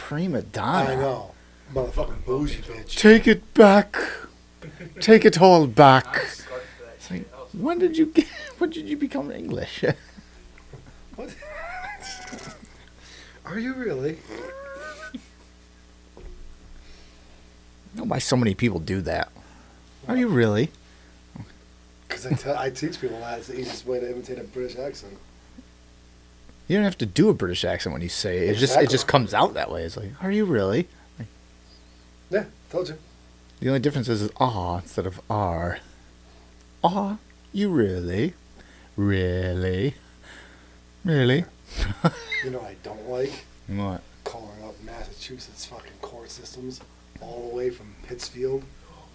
prima donna. I know. Motherfucking bougie bitch. Take it back. Take it all back. It's like, when did you become English? What? Are you really? I don't know why so many people do that. Are you really? Because I teach people that it's the easiest way to imitate a British accent. You don't have to do a British accent when you say it. It just comes out that way. It's like, are you really? Like, yeah, told you. The only difference is ah instead of R. Ah, you really? Really? Really? You know what I don't like? What? Calling up Massachusetts fucking court systems all the way from Pittsfield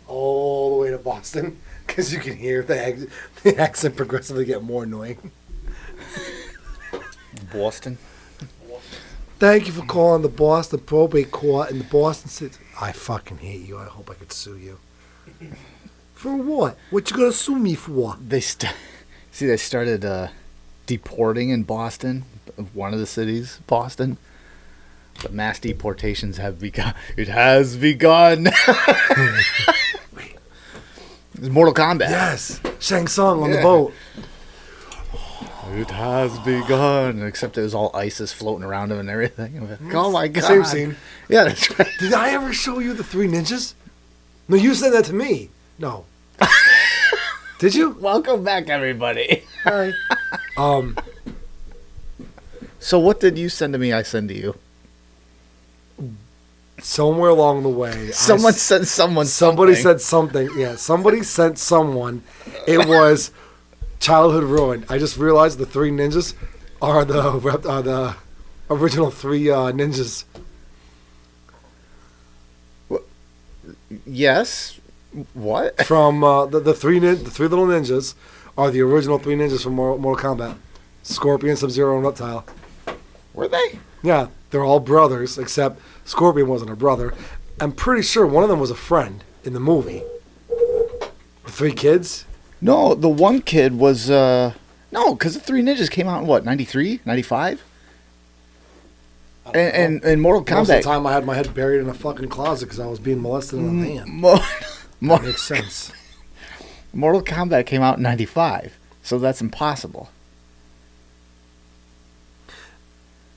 all the way to Boston because you can hear the accent progressively get more annoying. Boston? Thank you for calling the Boston Probate Court in the Boston City. I fucking hate you. I hope I could sue you. For what? What you gonna sue me for? They started deporting in Boston, one of the cities, Boston. But mass deportations have begun. It has begun. It's Mortal Kombat. Yes, Shang Tsung on the boat. It has begun. Except it was all ISIS floating around him and everything. Oh my god. Same scene. Yeah, that's right. Did I ever show you the Three Ninjas? No, you said that to me. No. Did you? Welcome back, everybody. Hi. So what did you send to me? I send to you. Somewhere along the way, Someone sent someone. Somebody something. said something. Yeah, somebody sent someone. It was childhood ruin. I just realized the Three Ninjas are the original three ninjas. Yes. What? From the three little ninjas are the original three ninjas from Mortal Kombat: Scorpion, Sub-Zero, and Reptile. Were they? Yeah, they're all brothers, except Scorpion wasn't a brother. I'm pretty sure one of them was a friend in the movie. The three kids? No, the one kid was no, because the Three Ninjas came out in what, 93, 95? And Mortal Kombat. Most of the time I had my head buried in a fucking closet because I was being molested in a van. That makes sense. Mortal Kombat came out in 95, so that's impossible.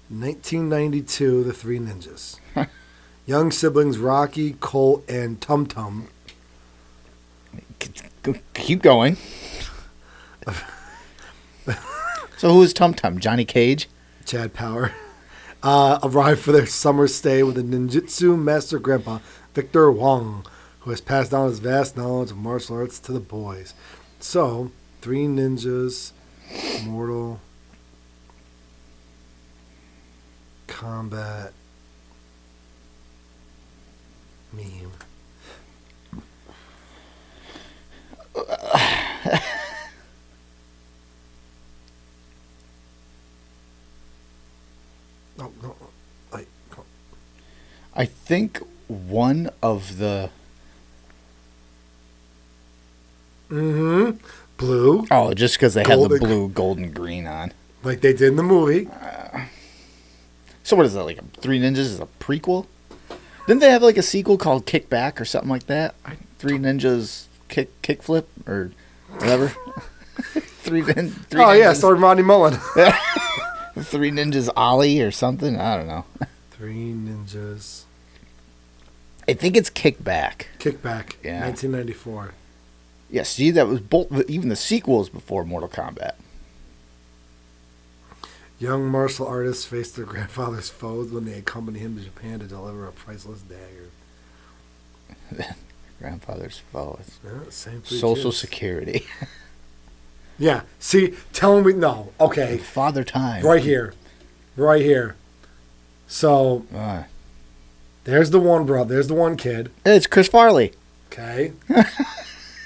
1992, the Three Ninjas. Young siblings Rocky, Colt, and Tum Tum. Keep going. So who is Tum Tum? Johnny Cage? Chad Power. Arrived for their summer stay with the ninjutsu master grandpa, Victor Wong, who has passed down his vast knowledge of martial arts to the boys. So, Three Ninjas, Mortal Kombat meme. No, I think one of the... Blue. Oh, just because they had the Golden- blue, gold, and green on. Like they did in the movie. So what is that, like Three Ninjas is a prequel? Didn't they have like a sequel called Kickback or something like that? Three Ninjas Kickflip or whatever. three Ninjas. Yeah, starring Rodney Mullen. Three Ninjas Ollie or something. I don't know. Three Ninjas. I think it's Kickback. Kickback. Yeah. 1994. Yeah, see, that was both. Even the sequels before Mortal Kombat. Young martial artists face their grandfather's foes when they accompany him to Japan to deliver a priceless dagger. Grandfather's foe. Yeah, same three Social kids. Security. Yeah. See, tell me no. Okay. Father Time. Right here. So there's the one brother. There's the one kid. It's Chris Farley. Okay.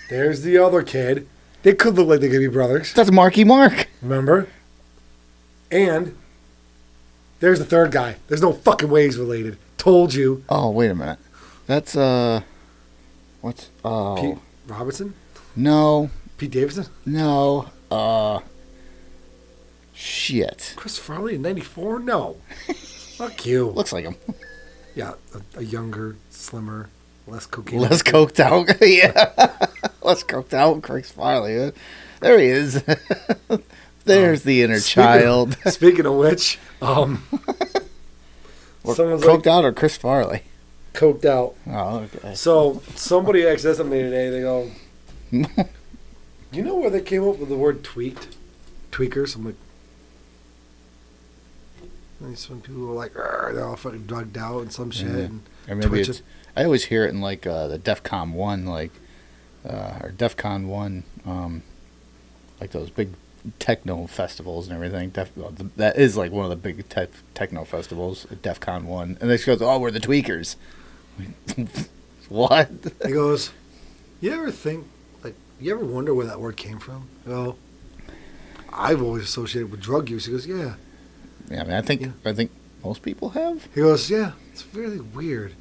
There's the other kid. They could look like they could be brothers. That's Marky Mark. Remember? And there's the third guy. There's no fucking way he's related. Told you. Oh, wait a minute. That's what's Pete Robertson? No. Pete Davidson? No. Shit. Chris Farley in 94? No. Fuck you. Looks like him. Yeah, a younger, slimmer, less cocaine. Less coked out. Yeah. Less coked out. Chris Farley. There he is. There's the inner child. Speaking of which, someone's Coked out or Chris Farley? coked out. Oh, okay. So somebody actually said something today. They go, you know where they came up with the word tweaked? Tweakers? I'm like, and some people were like, they're all fucking drugged out and some shit. Yeah. And Or maybe twitching. it's. I always hear it in like the DEFCON 1, like, or DEFCON 1, like those big techno festivals and everything. That is like one of the big techno festivals, DEFCON 1. And they just goes, oh, we're the tweakers. What? He goes, you ever think, like, you ever wonder where that word came from? Well, I've always associated with drug use. He goes, yeah. Yeah, I mean, I think most people have. He goes, yeah, it's really weird.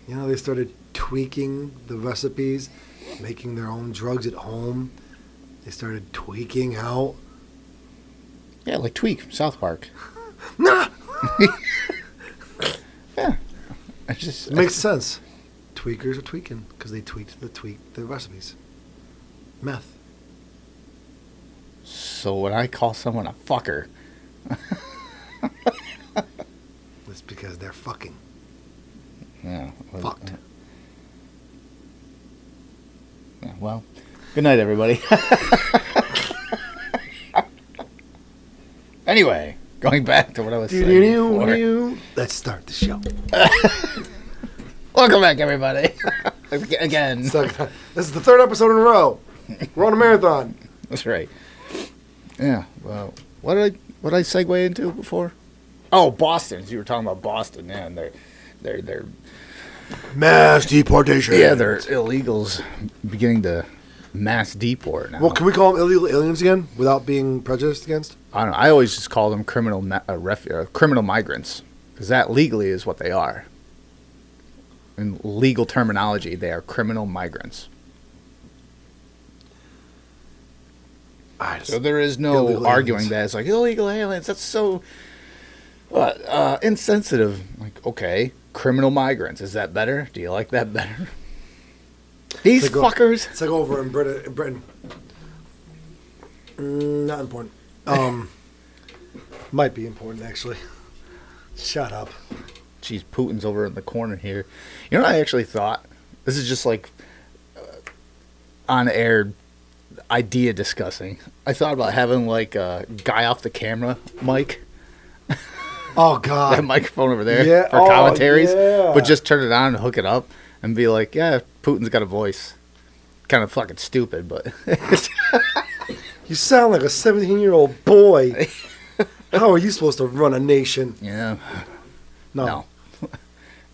You know, they started tweaking the recipes, making their own drugs at home. They started tweaking out. Yeah, like Tweak, South Park. Nah! Yeah. I just It makes sense. Tweakers are tweaking because they tweaked the recipes. Meth. So when I call someone a fucker, It's because they're fucking yeah, fucked. Yeah, well, good night, everybody. Anyway, going back to what I was saying before. Let's start the show. Welcome back, everybody. Again. So, this is the third episode in a row. We're on a marathon. That's right. Yeah. Well, what did I segue into before? Oh, Boston. You were talking about Boston, yeah, and they're Mass deportation. yeah, they're illegals beginning to mass deport now. Well, can we call them illegal aliens again without being prejudiced against? I don't know. I always just call them criminal migrants, because that legally is what they are. In legal terminology, they are criminal migrants. So there is no Illegal arguing aliens. that it's like illegal aliens. That's so insensitive. Like, okay, criminal migrants. Is that better? Do you like that better? These It's like fuckers. It's like over in Britain. Not important. Might be important, actually. Shut up. Jeez, Putin's over in the corner here. You know what I actually thought? This is just like on-air idea discussing. I thought about having like a guy off the camera mic. Oh, God. That microphone over there Yeah. for Oh, commentaries. yeah. But just turn it on and hook it up and be like, yeah, Putin's got a voice. Kind of fucking stupid, but... You sound like a 17-year-old boy. How are you supposed to run a nation? yeah. No. No.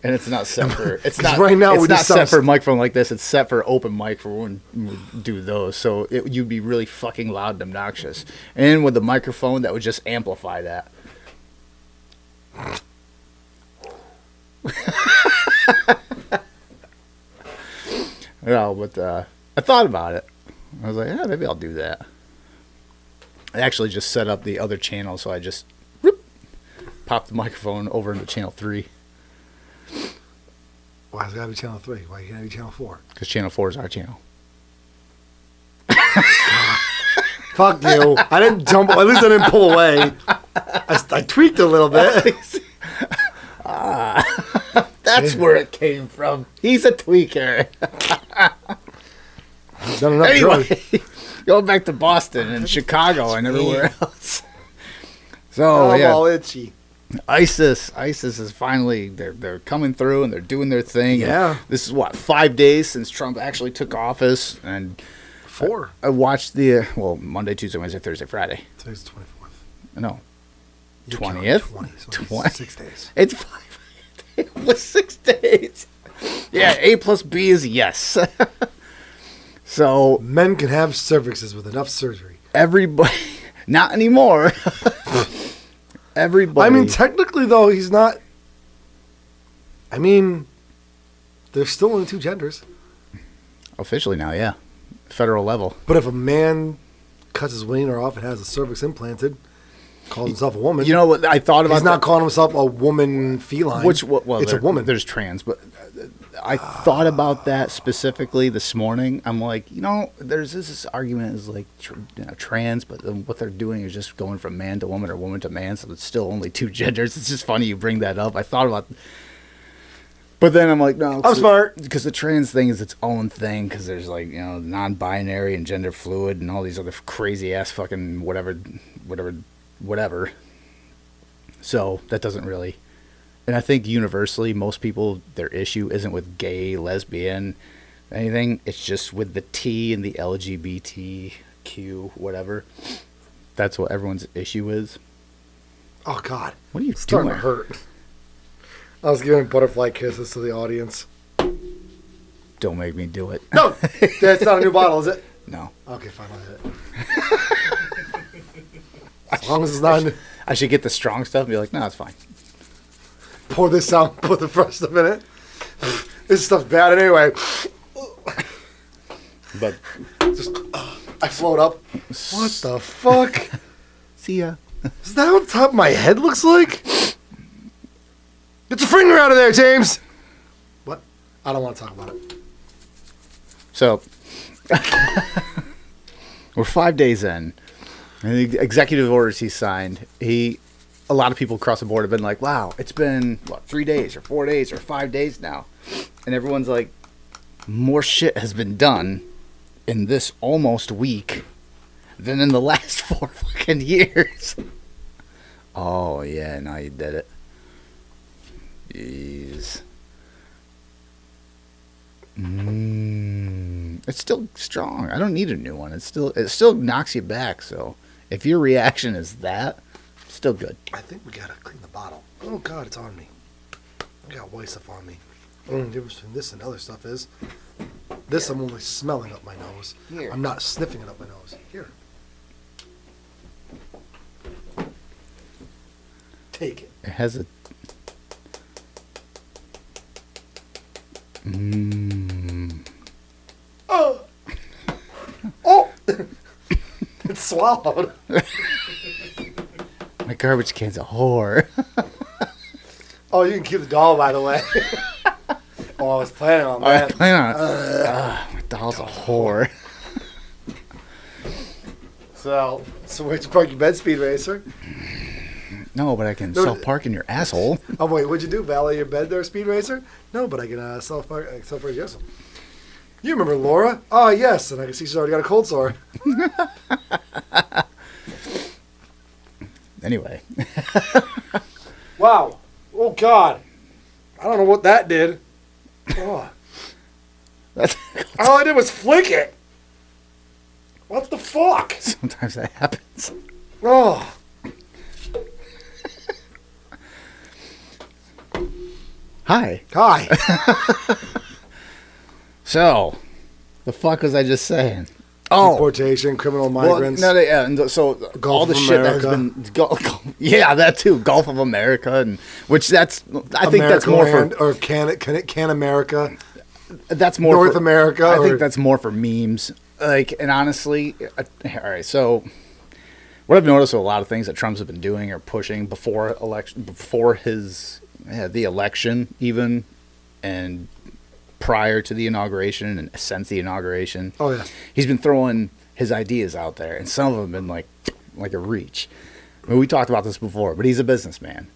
And it's not set for... It's 'Cause not, right now it's we not just set sound- for a microphone like this. It's set for open mic for when we do those. So you'd be really fucking loud and obnoxious. And with the microphone, that would just amplify that. No, but I thought about it. I was like, yeah, maybe I'll do that. I actually just set up the other channel, so I just popped the microphone over into channel 3. Why has it got to be Channel 3? Why can't it be Channel 4? Because channel 4 is our channel. Fuck you. I didn't jump. At least I didn't pull away. I tweaked a little bit. That's where it came from. He's a tweaker. I've done enough drugs. Anyway, going back to Boston and Chicago and everywhere else. So, I'm yeah. all itchy. ISIS is finally they're coming through and they're doing their thing. Yeah. And this is what 5 days since Trump actually took office, and 4. I watched the Monday, Tuesday, Wednesday, Thursday, Friday. Today's the 24th. No, You count 20th. 20. So 20. 6 days. It's 5. It was 6 days. Yeah, A plus B is yes. So Men can have cervixes with enough surgery. everybody, not anymore. Everybody. I mean, technically, though, he's not. I mean, there's still only 2 genders. officially now, yeah, federal level. But if a man cuts his wiener off and has a cervix implanted, Calls himself a woman. You know what I thought about? He's not calling himself a woman feline. Well, it's a woman. There's trans, but I thought about that specifically this morning. I'm like, there's this argument is like trans, but what they're doing is just going from man to woman or woman to man, so it's still only two genders. It's just funny you bring that up. I thought about, but then I'm like, no, I'm smart because the trans thing is its own thing. Because there's like non-binary and gender fluid and all these other crazy ass fucking whatever. So that doesn't really. And I think universally, most people, their issue isn't with gay, lesbian, anything. It's just with the T and the LGBTQ, whatever. That's what everyone's issue is. Oh, God. What are you starting doing? to hurt. I was giving butterfly kisses to the audience. Don't make me do it. No! That's not a new bottle, is it? No. Okay, fine. I'll hit it. As long as it's not... I should get the strong stuff and be like, no, it's fine. Pour this out, put the fresh stuff in it. This stuff's bad anyway. But just I float up. What the fuck? See ya. Is that what the top of my head looks like? Get your finger out of there, James. What? I don't want to talk about it. So we're 5 days in. And the executive orders he signed, a lot of people across the board have been like, wow, it's been, 3 days or 4 days or 5 days now. And everyone's like, more shit has been done in this almost week than in the last 4 fucking years. Oh, yeah, now you did it. Jeez. It's still strong. I don't need a new one. It still knocks you back, so if your reaction is that, still good. I think we gotta clean the bottle. Oh God, it's on me. I got white stuff on me. The only difference between this and other stuff is this I'm only smelling up my nose. Here. I'm not sniffing it up my nose. Here. Take it. It has a Oh! Oh! It's swallowed. My garbage can's a whore. Oh, you can keep the doll, by the way. Oh, I was planning on that. I plan on it. My doll's a whore. So where'd you park your bed, Speed Racer? No, but I can self-park in your asshole. Oh, wait, what'd you do? Valet your bed there, Speed Racer? No, but I can self-park yes. You remember Laura? Oh, yes, and I can see she's already got a cold sore. Anyway. Wow. Oh, God. I don't know what that did. Oh. All I did was flick it. What the fuck? Sometimes that happens. Oh. Hi. So, the fuck was I just saying? Oh, Deportation, criminal migrants. Well, no, yeah, and so all the shit that has been, yeah, that too, Gulf of America, and I think that's more for, or can America? That's more North for, America. I think that's more for memes. Like, and honestly, all right. So, what I've noticed with a lot of things that Trump's been doing or pushing before the election, even, and prior to the inauguration and since the inauguration. Oh, yeah. He's been throwing his ideas out there, and some of them have been like a reach. I mean, we talked about this before, but he's a businessman.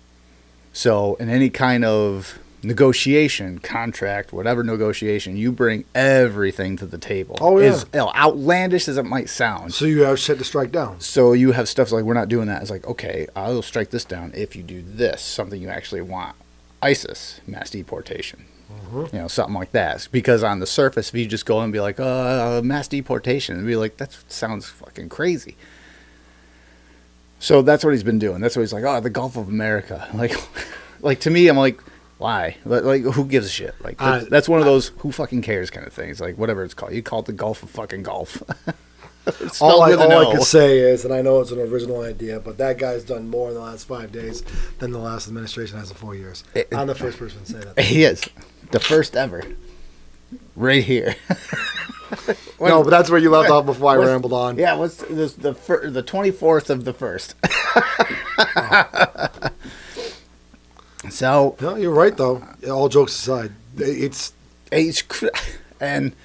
So in any kind of negotiation, contract, whatever negotiation, you bring everything to the table. Oh, yeah. As outlandish as it might sound. So you have shit to strike down. So you have stuff like, we're not doing that. It's like, okay, I'll strike this down if you do this, something you actually want. ISIS, mass deportation. Mm-hmm. Something like that. Because on the surface, if you just go and be like, mass deportation, and be like, that sounds fucking crazy. So that's what he's been doing. That's what he's like, the Gulf of America. Like to me, I'm like, why? Like, who gives a shit? Like, that's one of those who fucking cares kind of things. Like, whatever it's called. You call it the Gulf of fucking Gulf. all I can say is, and I know it's an original idea, but that guy's done more in the last 5 days than the last administration has in 4 years. I'm the first person to say that. He is. The first ever. Right here. No, but that's where you left off before I rambled on. Yeah, what's this, the 24th of the 1st. So, No, you're right, though. All jokes aside. and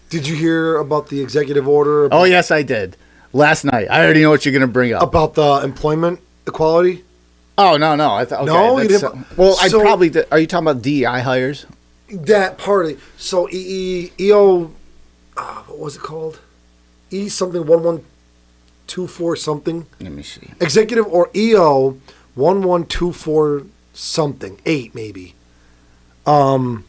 Did you hear about the executive order? oh yes, I did last night. I already know what you're going to bring up. About the employment equality? Oh no, I thought okay, No, you that's, didn't. well, I So- probably did. Are you talking about DEI hires? That part of it. So EO, what was it called? E something 1124 something. Let me see. Executive or EO 1124 something 8 maybe. It was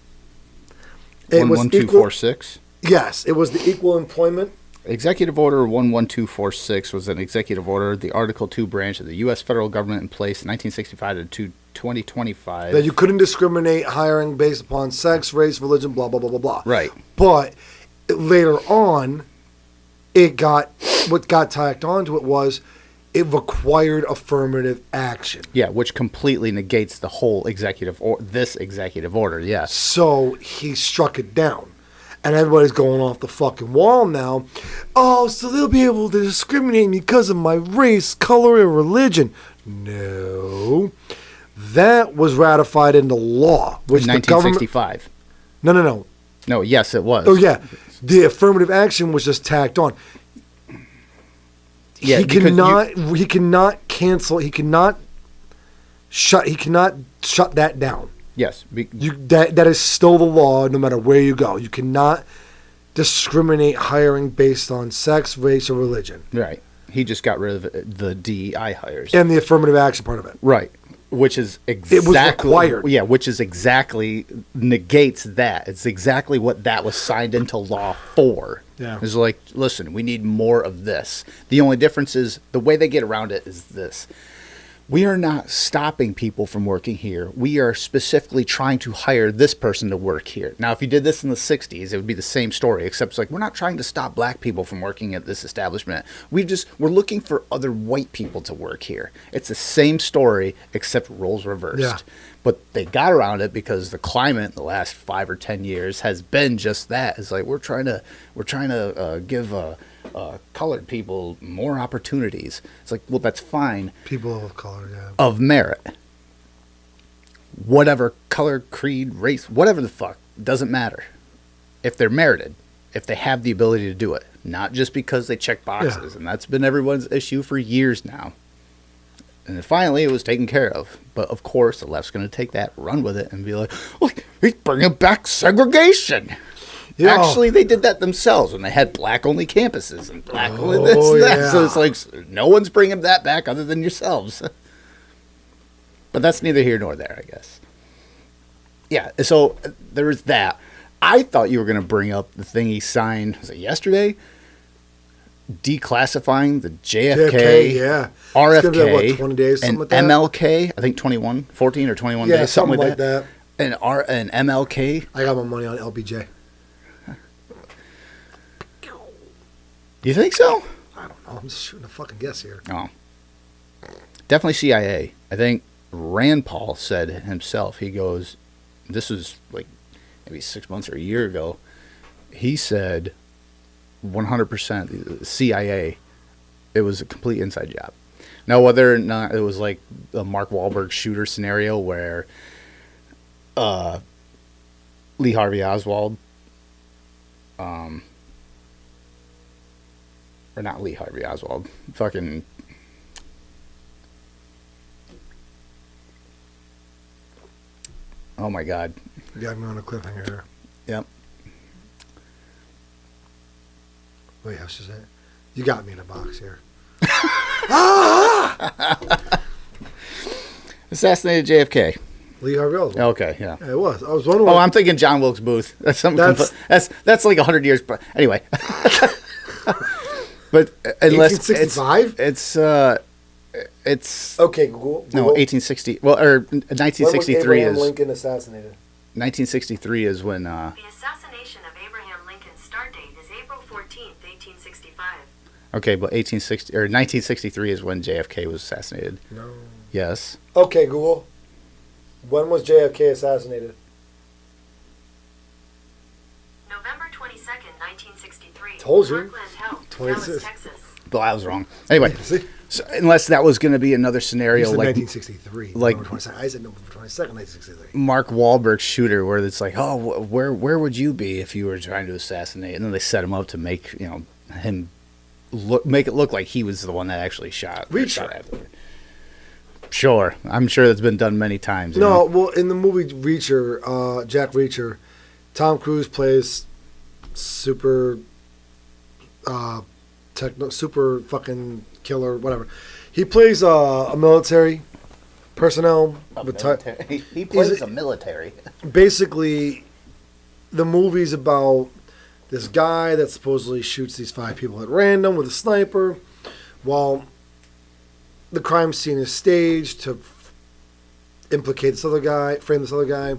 equal. 11246. Yes, it was the equal employment. Executive Order 11246 was an executive order, the Article 2 branch of the U.S. federal government in place 1965 to 2025. That you couldn't discriminate hiring based upon sex, race, religion, blah, blah, blah, blah, blah. Right. But later on, what got tacked onto it was it required affirmative action. Yeah, which completely negates the whole this executive order, yes. So he struck it down. And everybody's going off the fucking wall now. Oh, so they'll be able to discriminate me because of my race, color, or religion. No. That was ratified into law. Which In the government... 1965. No. No, yes, it was. Oh, yeah. The affirmative action was just tacked on. Yeah, he cannot cancel, he cannot shut that down. Yes. That is still the law no matter where you go. You cannot discriminate hiring based on sex, race, or religion. Right. He just got rid of the DEI hires. And the affirmative action part of it. Right. Which is exactly... It was required. Yeah, which is exactly... negates that. It's exactly what that was signed into law for. Yeah. It's like, listen, we need more of this. The only difference is the way they get around it is this. We are not stopping people from working here. We are specifically trying to hire this person to work here. Now, if you did this in the 60s, it would be the same story, except it's like, we're not trying to stop black people from working at this establishment. We're looking for other white people to work here. It's the same story, except roles reversed. Yeah. But they got around it because the climate in the last 5 or 10 years has been just that. It's like, we're trying to give colored people more opportunities. It's like, well, that's fine. People of color, yeah. Of merit. Whatever color, creed, race, whatever the fuck, doesn't matter. If they're merited, if they have the ability to do it, not just because they check boxes. Yeah. And that's been everyone's issue for years now. And then finally, it was taken care of. But of course, the left's going to take that, run with it, and be like, look, he's bringing back segregation. Yeah. Actually, they did that themselves when they had black-only campuses and black-only this and that. Yeah. So it's like, no one's bringing that back other than yourselves. But that's neither here nor there, I guess. Yeah, so there was that. I thought you were going to bring up the thing he signed, was it yesterday? Declassifying the JFK, yeah. RFK, be like, 20 days, and like that? MLK, I think 14 or 21 days, something like that. And MLK. I got my money on LBJ. You think so? I don't know. I'm just shooting a fucking guess here. Oh. Definitely CIA. I think Rand Paul said himself, he goes, this was like maybe 6 months or a year ago, he said 100% CIA, it was a complete inside job. Now, whether or not it was like the Mark Wahlberg shooter scenario where Lee Harvey Oswald, or not Lee Harvey Oswald, fucking... Oh my God. You got me on a cliffhanger here. Yep. Wait, how should I say it? You got me in a box here. Assassinated JFK. Lee Harvey Oswald. Okay, yeah. It was. I was wondering. Oh, I'm thinking John Wilkes Booth. That's something. That's like 100 years. Anyway. But unless 1865. It's okay. Google. No, 1860. Well, or 1963 Abraham is Lincoln assassinated. 1963 is when. The assassination of Abraham Lincoln's start date is April 14th, 1865. Okay, but 1963 is when JFK was assassinated. No. Yes. Okay, Google. When was JFK assassinated? November 22nd, Told you. Parkland Health, 26. Dallas, Texas. But I was wrong. Anyway, See? so unless that was going to be another He scenario said like 1963. like- November 22nd. I said November 22nd, 1963. Mark Wahlberg's Shooter, where it's like, oh, where would you be if you were trying to assassinate? And then they set him up to make him make it look like he was the one that actually shot. Reacher. Shot afterward. Sure, I'm sure that's been done many times. you No, know? well, in the movie Reacher, Jack Reacher, Tom Cruise plays super super fucking killer, whatever. He plays a military personnel. He plays a military. Basically, the movie's about this guy that supposedly shoots these 5 people at random with a sniper, while the crime scene is staged to implicate this other guy, frame this other guy.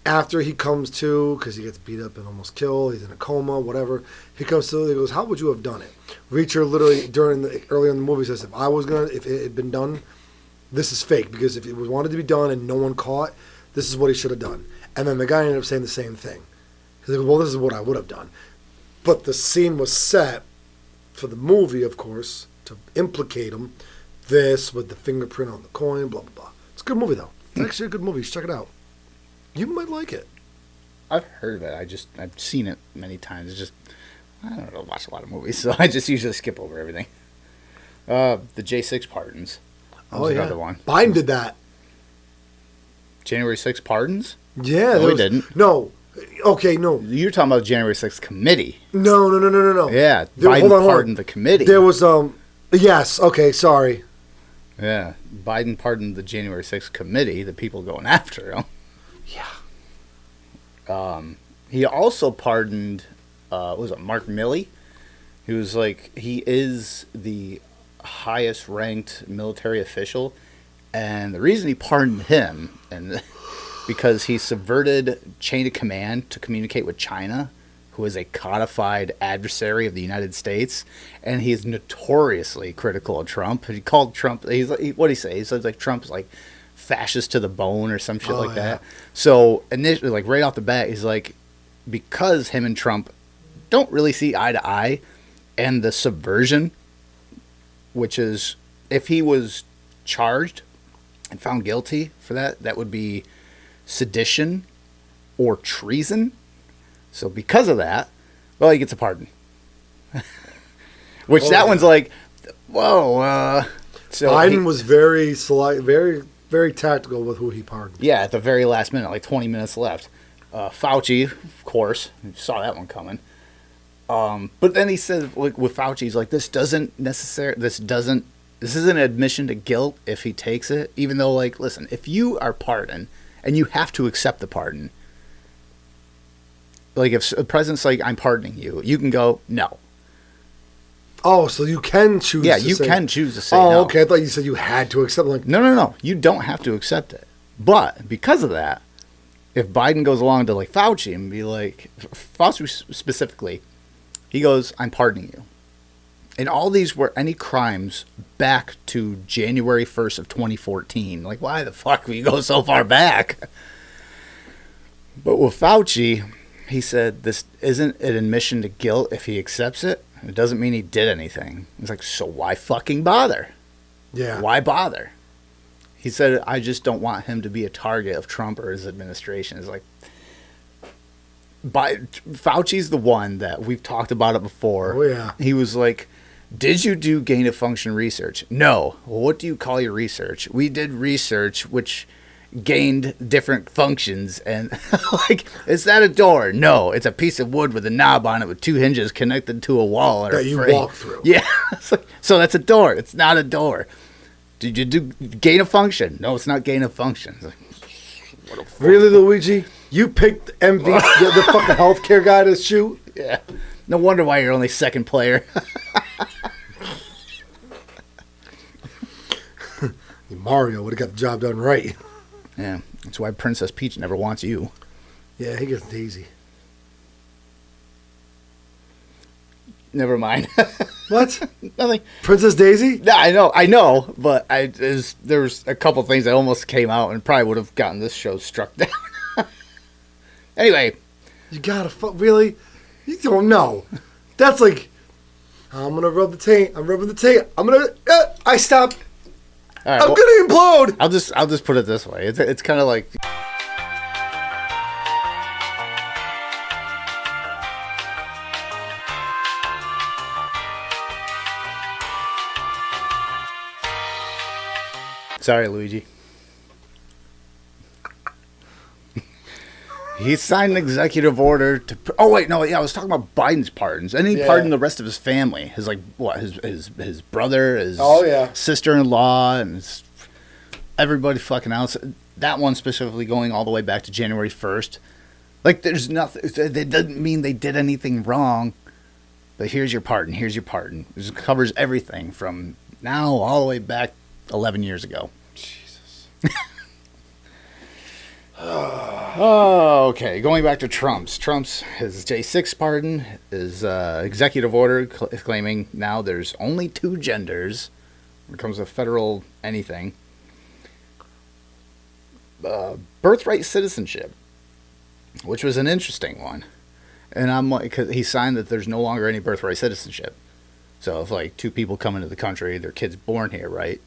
After he comes to, because he gets beat up and almost killed, he's in a coma, whatever. He comes to, he goes, "How would you have done it?" Reacher literally earlier in the movie says, if it had been done, this is fake, because if it was wanted to be done and no one caught, this is what he should have done. And then the guy ended up saying the same thing. He's like, "Well, this is what I would have done," but the scene was set for the movie, of course, to implicate him. This with the fingerprint on the coin, blah blah blah. It's a good movie though. It's actually a good movie. Check it out. You might like it. I've heard of it. I've seen it many times. It's just I don't know, watch a lot of movies, so I just usually skip over everything. The J6 pardons. That was another one. Biden did that. January 6th pardons? Yeah, No, there he was, didn't. No. Okay, no. You're talking about the January 6th committee. No. Yeah, There- Biden hold on. pardoned the committee. There was yes. Okay, sorry. Yeah, Biden pardoned the January 6th committee, the people going after him. Yeah. He also pardoned, what was it, Mark Milley? He was like, he is the highest ranked military official, and the reason he pardoned him, and because he subverted chain of command to communicate with China, who is a codified adversary of the United States, and he is notoriously critical of Trump. He called Trump, what did he say? He said like Trump's like fascist to the bone or some shit like that. So initially, like right off the bat, he's like, because him and Trump don't really see eye to eye, and the subversion, which is if he was charged and found guilty for that, that would be sedition or treason. So because of that, well, he gets a pardon. Which that one's like, whoa. So Biden was very very tactical with who he pardoned. yeah, at the very last minute, like 20 minutes left. Fauci, of course, you saw that one coming. But then he said, like with Fauci, he's like, this isn't an admission to guilt if he takes it. Even though, like, listen, if you are pardoned and you have to accept the pardon, like if the president's like, I'm pardoning you, you can go, no. Oh, so you can choose Yeah, to you say, can choose to say oh, no. okay. I thought you said you had to accept. Like, No. You don't have to accept it. But because of that, if Biden goes along to like Fauci and be like, Fauci specifically, he goes, I'm pardoning you. And all these were any crimes back to January 1st of 2014. Like, why the fuck would you go so far back? But with Fauci, he said this isn't an admission to guilt if he accepts it. It doesn't mean he did anything. It's like, so why fucking bother? yeah. Why bother? He said, I just don't want him to be a target of Trump or his administration. It's like, Fauci's the one that we've talked about it before. Oh, yeah. He was like, did you do gain of function research? No. Well, what do you call your research? We did research which gained different functions. And like, is that a door? No, it's a piece of wood with a knob on it with 2 hinges connected to a wall. Or That a you frame. walk through. Yeah. So that's a door. It's not a door. Did you do gain of function? No, it's not gain of function. It's like, what a fool. Really, Luigi? You picked MV, the fucking healthcare guy to shoot? Yeah. No wonder why you're only second player. Mario would have got the job done right. Yeah. That's why Princess Peach never wants you. Yeah, he gets Daisy. Never mind. What? Nothing. Princess Daisy? Yeah, I know, but there was a couple things that almost came out and probably would have gotten this show struck down. Anyway, You gotta really? You don't know. That's like, I'm gonna rub the taint. I'm rubbing the taint. I stop. All right, I'm gonna implode. I'll just put it this way. It's kind of like. Sorry, Luigi. He signed an executive order to. Oh wait, no, yeah, I was talking about Biden's pardons, and he pardoned the rest of his family. His his brother, his sister-in-law, and everybody fucking else. That one specifically going all the way back to January 1st. Like, there's nothing. That doesn't mean they did anything wrong. But here's your pardon. Here's your pardon. It covers everything from now all the way back 11 years ago. Jesus. Oh, okay. Going back to Trump's his J6 pardon is executive order claiming now there's only 2 genders when it comes to federal anything. Birthright citizenship, which was an interesting one, and I'm like, cause he signed that there's no longer any birthright citizenship. So if like 2 people come into the country, their kid's born here, right?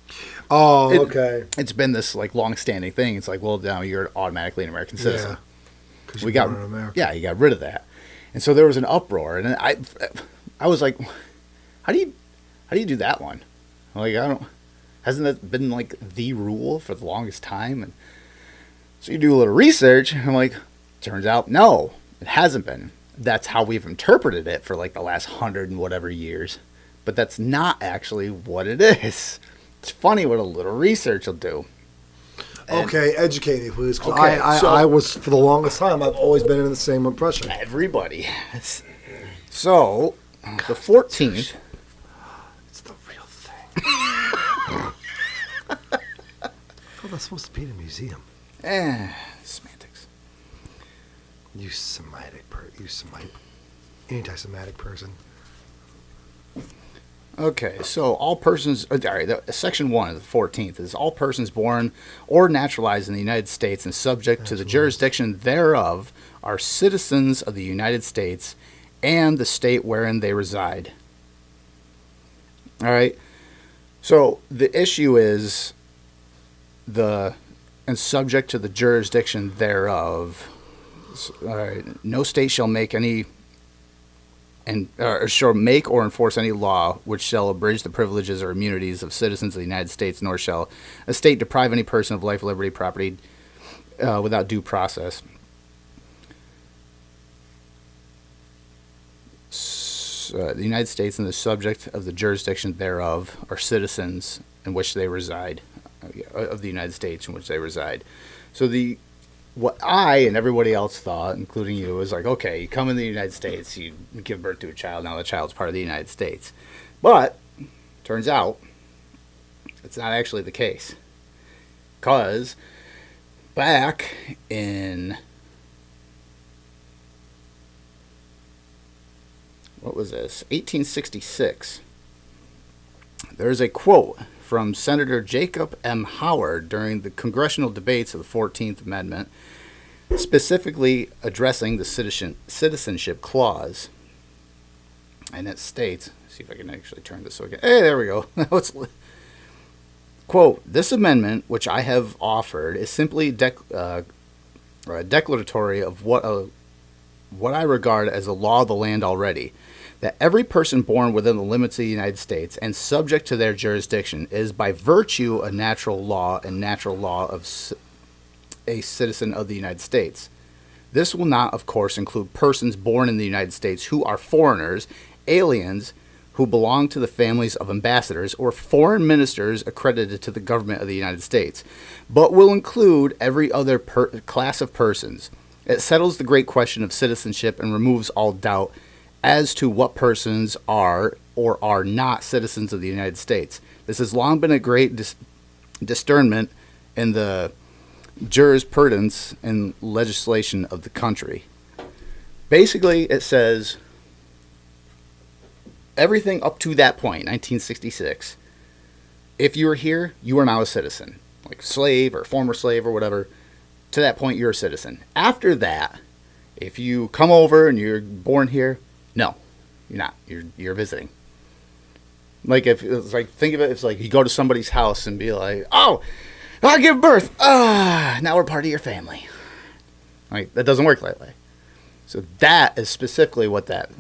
Oh, okay. It's been this like long-standing thing. It's like, well, now you're automatically an American citizen. Yeah, We got you got rid of that, and so there was an uproar, and I was like, how do you do that one? Like, hasn't that been like the rule for the longest time? And so you do a little research, and I'm like, turns out no, it hasn't been. That's how we've interpreted it for like the last 100 and whatever years. But that's not actually what it is. It's funny what a little research will do. Okay, educate me, please. Okay, I was, for the longest time, I've always been in the same impression. Everybody has. So, the 14th. It's the real thing. Oh, that's supposed to be in a museum. Semantics. You anti-Semitic person. Okay, so all persons, section 1 of the 14th is all persons born or naturalized in the United States and subject to the jurisdiction thereof are citizens of the United States and the state wherein they reside. All right, so the issue is and subject to the jurisdiction thereof. All right, no state shall make any or shall make or enforce any law which shall abridge the privileges or immunities of citizens of the United States, nor shall a state deprive any person of life, liberty, property without due process. The United States and the subject of the jurisdiction thereof are citizens in which they reside, of the United States in which they reside. So what I and everybody else thought, including you, is like, okay, you come in the United States, you give birth to a child, now the child's part of the United States. But, turns out, it's not actually the case. Because, back in, what was this, 1866, there's a quote from Senator Jacob M. Howard during the congressional debates of the 14th Amendment, specifically addressing the citizenship clause. And it states, see if I can actually turn this so again. Hey, there we go. Quote, this amendment, which I have offered, is simply declaratory of what I regard as a law of the land already, that every person born within the limits of the United States and subject to their jurisdiction is by virtue a natural law of a citizen of the United States. This will not, of course, include persons born in the United States who are foreigners, aliens who belong to the families of ambassadors, or foreign ministers accredited to the government of the United States, but will include every other class of persons. It settles the great question of citizenship and removes all doubt as to what persons are or are not citizens of the United States. This has long been a great discernment in the jurisprudence and legislation of the country. Basically, it says everything up to that point, 1966, if you were here, you are now a citizen. Like slave or former slave or whatever. To that point, you're a citizen. After that, if you come over and you're born here, no, You're not. You're visiting. Like if it's like think of it, it's like you go to somebody's house and be like, "Oh, I give birth. Now we're part of your family." Like that doesn't work that way. So that is specifically what that.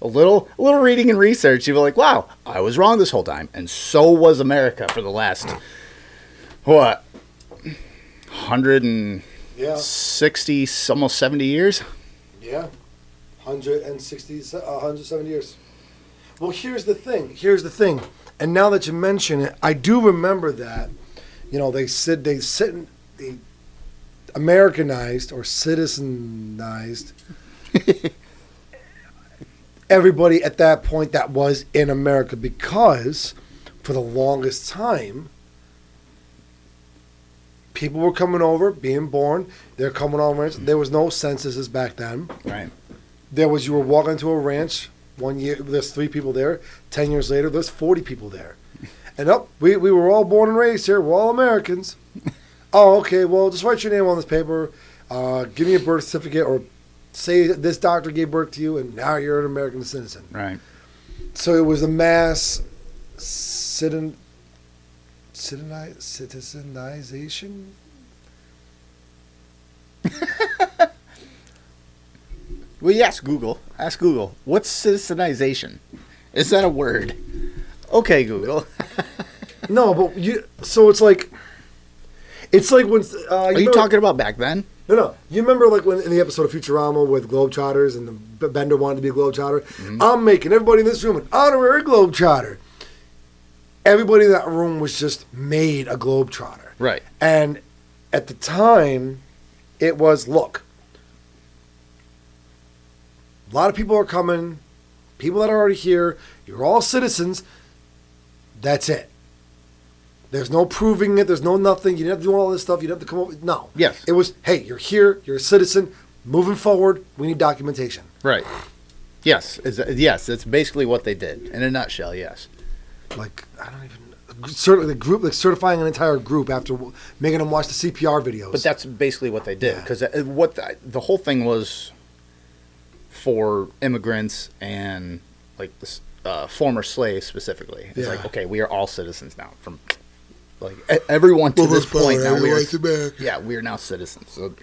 a little reading and research, you'll be like, "Wow, I was wrong this whole time," and so was America for the last 160, almost 70 years. Yeah, 170 years. Well, here's the thing. And now that you mention it, I do remember that, they Americanized or citizenized everybody at that point that was in America, because for the longest time, people were coming over, being born. They're coming on ranch. There was no censuses back then. Right. You were walking to a ranch. 1 year, there's 3 people there. 10 years later, there's 40 people there. And we were all born and raised here. We're all Americans. Oh, okay. Well, just write your name on this paper. Give me a birth certificate, or say this doctor gave birth to you, and now you're an American citizen. Right. So it was a mass citizenization. Well, yes, Google. Ask Google. What's citizenization? Is that a word? Okay, Google. No, but so it's like when. Are you talking about back then? No. You remember like when in the episode of Futurama with Globetrotters and the Bender wanted to be a Globetrotter? Mm-hmm. I'm making everybody in this room an honorary Globetrotter. Everybody in that room was just made a Globetrotter. Right. And at the time, it was, look, a lot of people are coming, people that are already here, you're all citizens, that's it. There's no proving it, there's no nothing, you didn't have to do all this stuff, you didn't have to come up with, no. Yes. It was, hey, you're here, you're a citizen, moving forward, we need documentation. Right. Yes. It's basically what they did, in a nutshell, yes. Like, I don't even, certainly the group, like certifying an entire group after making them watch the CPR videos. But that's basically what they did, because what the whole thing was for immigrants and like the former slaves specifically. It's like, okay, we are all citizens now. From like everyone to this point now, we are now citizens. So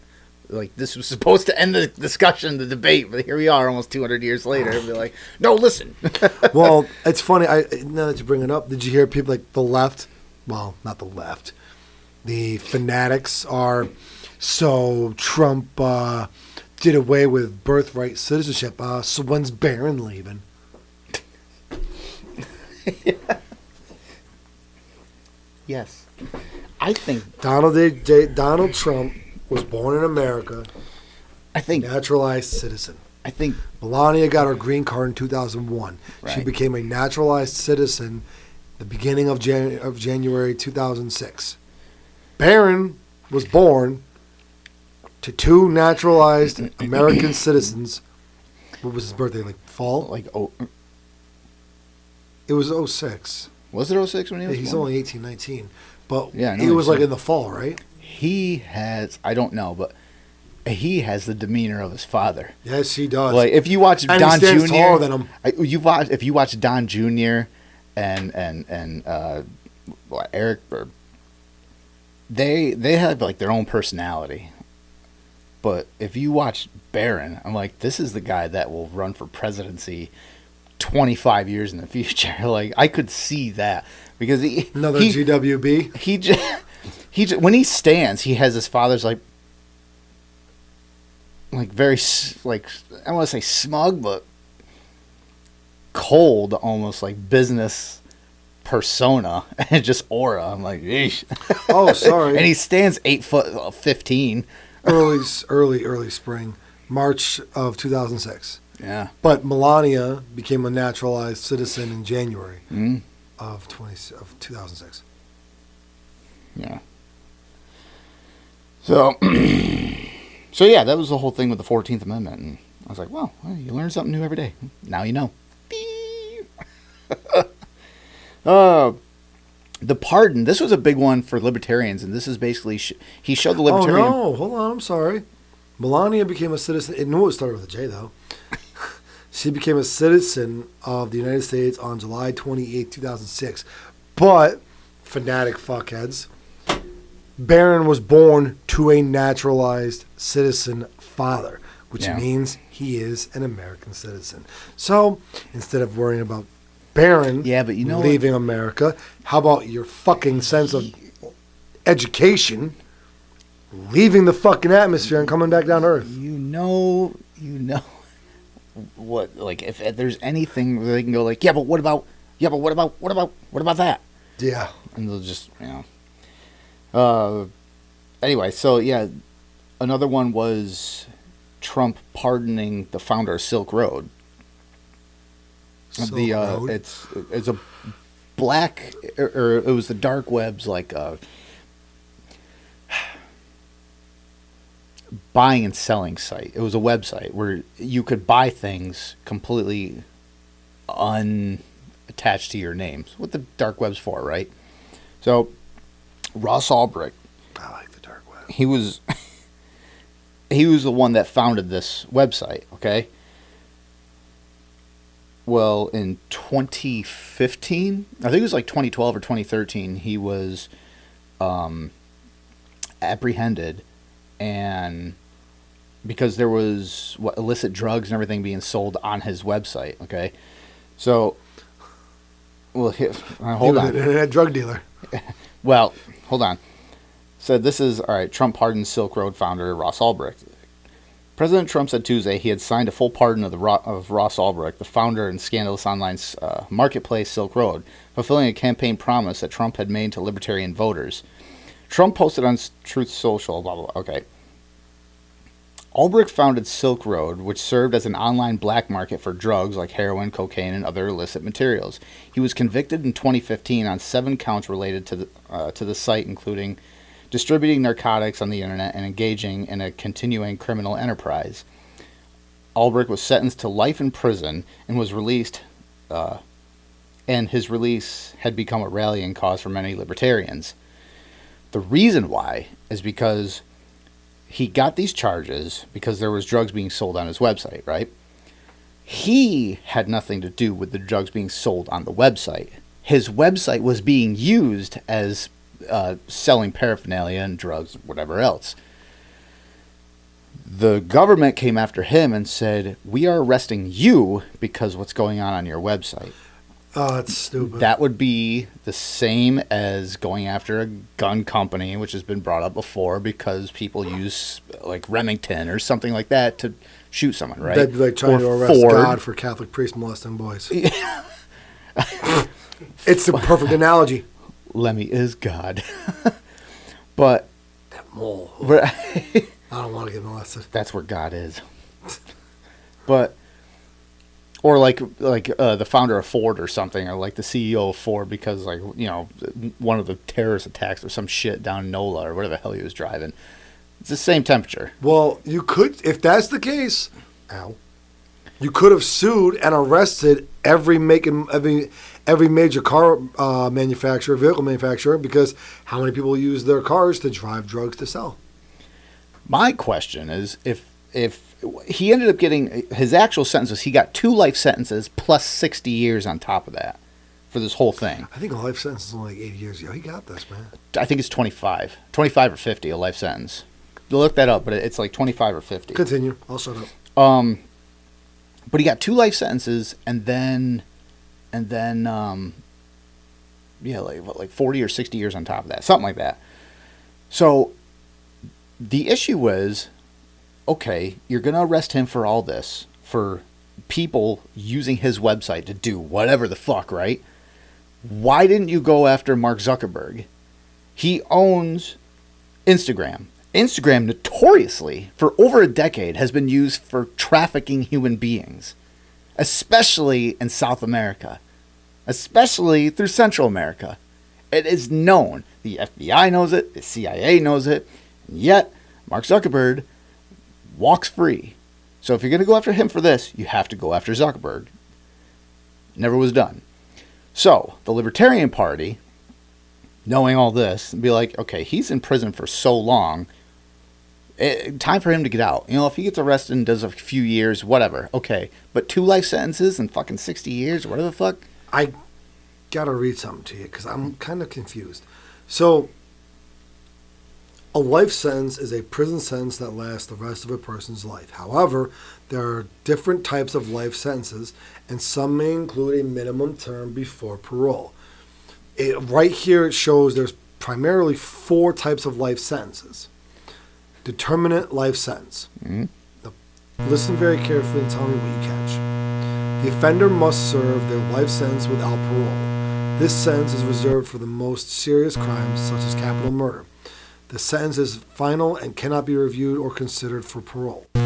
like this was supposed to end the discussion, the debate, but here we are, almost 200 years later. And be like, no, listen. Well, it's funny. Now that you bring it up, did you hear people like the left? Well, not the left. The fanatics are so Trump did away with birthright citizenship. So when's Barron leaving? Yes, I think Donald Trump was born in America. I think naturalized citizen. I think Melania got her green card in 2001. Right. She became a naturalized citizen the beginning of January 2006. Barron was born to 2 naturalized American citizens. What was his birthday? Like fall? It was 06. Was it 06 when he was He's born? only 18, 19. But yeah, he was like in the fall, right? He has, I don't know, but he has the demeanor of his father. Yes, he does. Like if you watch and Don he stands Jr. taller than him. If you watch Don Jr. and Eric, they have like their own personality. But if you watch Barron, I'm like, this is the guy that will run for presidency 25 years in the future. Like I could see that because another GWB. He just when he stands, he has his father's like very like I don't want to say smug, but cold, almost like business persona and just aura. I'm like, eesh. Oh, sorry. And he stands 8'15". Early spring, March of 2006. Yeah. But Melania became a naturalized citizen in January of 2006. Yeah. So, yeah, that was the whole thing with the 14th Amendment, and I was like, well, you learn something new every day. Now you know. The pardon. This was a big one for libertarians, and this is basically he showed the libertarian. Oh no! Hold on, I'm sorry. Melania became a citizen. It knew it started with a J though. She became a citizen of the United States on July 28, 2006. But, fanatic fuckheads, Barron was born to a naturalized citizen father, which means he is an American citizen. So, instead of worrying about Barron but you know leaving America, how about your fucking sense of education leaving the fucking atmosphere and coming back down to Earth? You know what? Like, if there's anything where they can go, like, what about that? Yeah. And they'll just, Anyway, so yeah, another one was Trump pardoning the founder of Silk Road. Road? It's a black, or it was the dark web's like buying and selling site. It was a website where you could buy things completely unattached to your names. What the dark web's for, right? So Ross Ulbricht, I like the dark web. he was the one that founded this website, okay? Well, in 2015, I think it was like 2012 or 2013, he was apprehended, and because there was illicit drugs and everything being sold on his website, okay? So, well, hold on. An internet drug dealer. Well, hold on. So this is, all right, Trump pardons Silk Road founder Ross Ulbricht. President Trump said Tuesday he had signed a full pardon of Ross Ulbricht, the founder and scandalous online marketplace Silk Road, fulfilling a campaign promise that Trump had made to libertarian voters. Trump posted on Truth Social, blah, blah, blah. Okay. Ulbricht founded Silk Road, which served as an online black market for drugs like heroin, cocaine, and other illicit materials. He was convicted in 2015 on 7 counts related to the site, including distributing narcotics on the internet and engaging in a continuing criminal enterprise. Ulbricht was sentenced to life in prison and was released, and his release had become a rallying cause for many libertarians. The reason why is because he got these charges because there was drugs being sold on his website, right? He had nothing to do with the drugs being sold on the website. His website was being used as selling paraphernalia and drugs, whatever else. The government came after him and said, "We are arresting you because what's going on your website." Oh, that's stupid. That would be the same as going after a gun company, which has been brought up before, because people use like Remington or something like that to shoot someone, right? They'd be like trying to arrest God for Catholic priests molesting boys. It's the perfect analogy. Lemmy is God. But that mole. I don't want to get molested. That's where God is. But or like the founder of Ford or something, or like the CEO of Ford, because like, you know, one of the terrorist attacks or some shit down in NOLA or whatever the hell he was driving. It's the same temperature. Well, you could, if that's the case, you could have sued and arrested every major car manufacturer, vehicle manufacturer, because how many people use their cars to drive drugs to sell? My question is, if he ended up getting, his actual sentence was he got 2 life sentences plus 60 years on top of that for this whole thing. I think a life sentence is only like 80 years. Yo, he got this, man. I think it's 25 or 50, a life sentence. Look that up, but it's like 25 or 50. Continue. I'll shut up. But he got 2 life sentences, and then like 40 or 60 years on top of that, something like that. So the issue was, okay, you're going to arrest him for all this, for people using his website to do whatever the fuck, right? Why didn't you go after Mark Zuckerberg? He owns Instagram. Instagram notoriously, for over a decade, has been used for trafficking human beings, especially in South America, especially through Central America. It is known. The FBI knows it. The CIA knows it. And yet, Mark Zuckerberg walks free. So if you're going to go after him for this, you have to go after Zuckerberg. Never was done. So the Libertarian Party, knowing all this, be like, okay, he's in prison for so long. time for him to get out. You know, if he gets arrested and does a few years, whatever, okay. But 2 life sentences and fucking 60 years, whatever the fuck. I gotta read something to you because I'm kind of confused. So, a life sentence is a prison sentence that lasts the rest of a person's life. However, there are different types of life sentences, and some may include a minimum term before parole. Right here, it shows there's primarily 4 types of life sentences. Determinate life sentence. Mm-hmm. Now, listen very carefully and tell me what you catch. The offender must serve their life sentence without parole. This sentence is reserved for the most serious crimes, such as capital murder. The sentence is final and cannot be reviewed or considered for parole. Life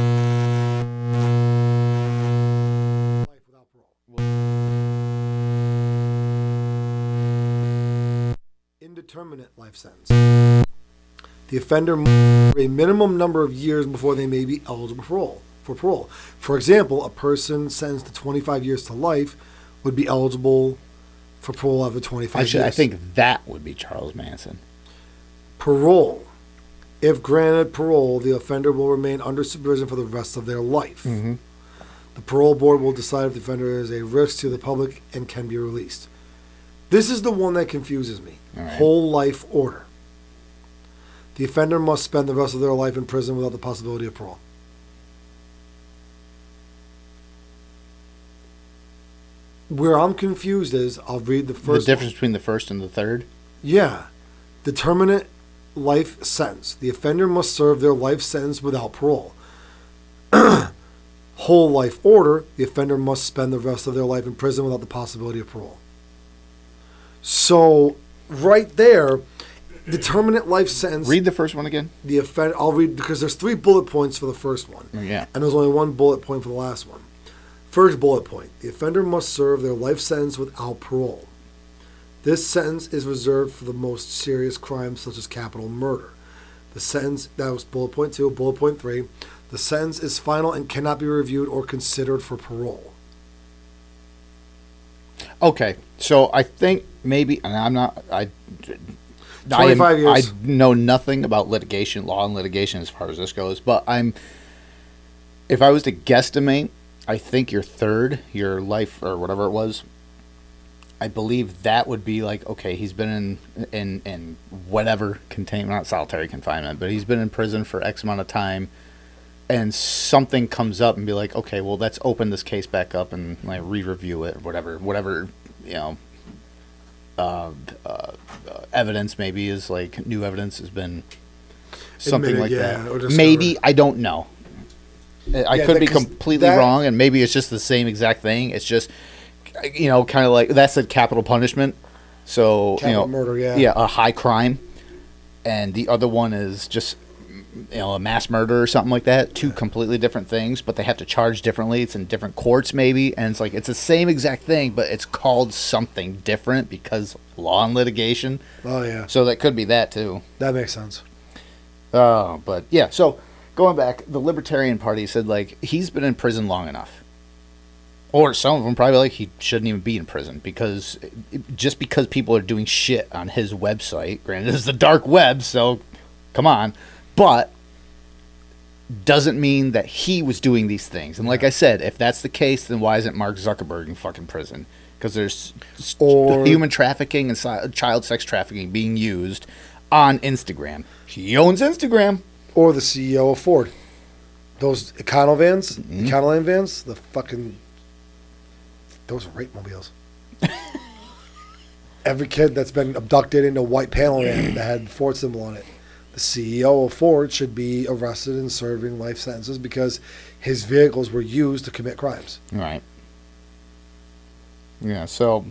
without parole. Indeterminate life sentence. The offender must serve a minimum number of years before they may be eligible for parole. For example, a person sentenced to 25 years to life would be eligible for parole after 25 years. I think that would be Charles Manson. Parole. If granted parole, the offender will remain under supervision for the rest of their life. Mm-hmm. The parole board will decide if the offender is a risk to the public and can be released. This is the one that confuses me. All right. Whole life order. The offender must spend the rest of their life in prison without the possibility of parole. Where I'm confused is, I'll read the first The difference between the first and the third? Yeah. Determinate life sentence. The offender must serve their life sentence without parole. Whole life order. The offender must spend the rest of their life in prison without the possibility of parole. So, right there, determinate life sentence. Read the first one again. The offender. I'll read because there's 3 bullet points for the first one. Yeah. And there's only 1 bullet point for the last one. First bullet point. The offender must serve their life sentence without parole. This sentence is reserved for the most serious crimes such as capital murder. The sentence, that was bullet point 2. Bullet point 3. The sentence is final and cannot be reviewed or considered for parole. Okay, so I think maybe, and I'm not, 25 years. I know nothing about litigation, law and litigation as far as this goes, but if I was to guesstimate, I think your life or whatever it was, I believe that would be like, okay, he's been in whatever containment, not solitary confinement, but he's been in prison for X amount of time, and something comes up and be like, okay, well, let's open this case back up and like re-review it, or whatever, you know, evidence maybe is like new evidence has been something Admitted, like yeah, or that. discovered. Maybe, I don't know. I Yeah, could be 'cause completely wrong, and maybe it's just the same exact thing. It's just, you know, kind of like that's a capital punishment. So Capital murder, yeah. yeah, a high crime, and the other one is just, you know, a mass murder or something like that. 2 completely different things, but they have to charge differently. It's in different courts maybe, and it's like it's the same exact thing, but it's called something different because law and litigation. Oh, yeah. So that could be that too. That makes sense. But yeah, so going back, the Libertarian Party said like he's been in prison long enough. Or some of them probably like he shouldn't even be in prison because just because people are doing shit on his website, granted it's the dark web, so come on, but doesn't mean that he was doing these things. And like I said, if that's the case, then why isn't Mark Zuckerberg in fucking prison? Because there's human trafficking and child sex trafficking being used on Instagram. He owns Instagram. Or the CEO of Ford. Those Econovans, Econoline vans, the fucking... Those are rape mobiles. Every kid that's been abducted into a white panel van that had Ford symbol on it. The CEO of Ford should be arrested and serving life sentences because his vehicles were used to commit crimes. Right. Yeah, so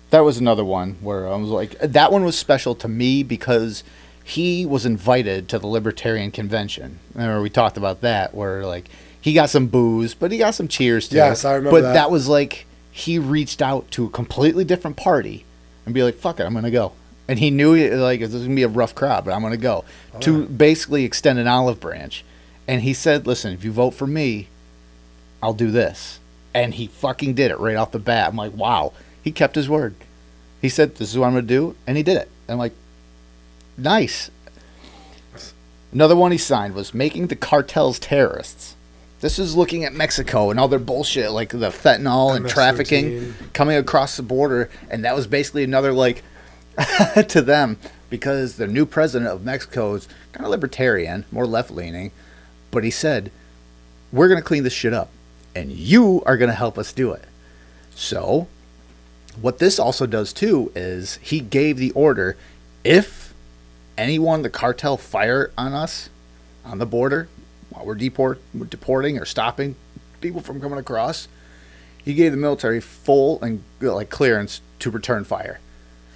that was another one where I was like, that one was special to me because he was invited to the Libertarian Convention. Remember we talked about that, where like he got some booze, but he got some cheers too. Yes, I remember but that. that was like he reached out to a completely different party and be like, fuck it, I'm going to go. And he knew like it was going to be a rough crowd, but I'm going to go. To basically extend an olive branch. And he said, listen, if you vote for me, I'll do this. And he fucking did it right off the bat. I'm like, wow. He kept his word. He said, this is what I'm going to do. And he did it. And I'm like, nice. Another one he signed was making the cartels terrorists. This is looking at Mexico and all their bullshit, like the fentanyl and MS-13. trafficking coming across the border. And that was basically another, like, to them, because the new president of Mexico is kind of libertarian, more left-leaning. But he said, we're going to clean this shit up, and you are going to help us do it. So, what this also does, too, is he gave the order, if anyone, the cartel, fire on us on the border while we're deporting or stopping people from coming across, he gave the military full and like clearance to return fire.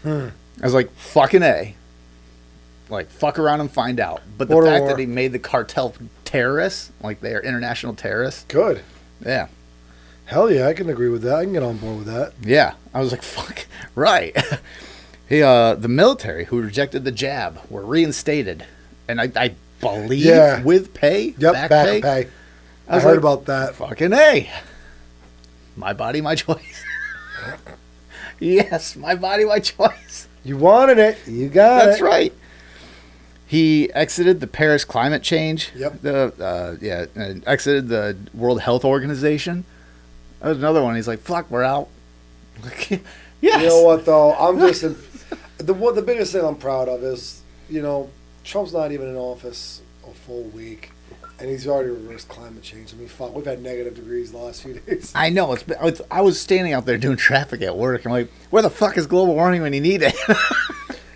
I was like, fucking A. Like, fuck around and find out. But the fact that he made the cartel terrorists, like they are international terrorists. Good. Yeah. Hell yeah, I can agree with that. I can get on board with that. Yeah. I was like, fuck. Right. The military who rejected the jab were reinstated, and I believe with pay. Yep, back pay. I heard about that. Fucking A. My body, my choice. Yes, my body, my choice. You wanted it. You got it. That's right. He exited the Paris climate change. Yep. Exited the World Health Organization. That was another one. He's like, fuck, we're out. Yes. You know what, though? I'm just... The biggest thing I'm proud of is, Trump's not even in office a full week, and he's already reversed climate change. I mean, fuck, we've had negative degrees the last few days. I know. I was standing out there doing traffic at work. I'm like, where the fuck is global warming when you need it?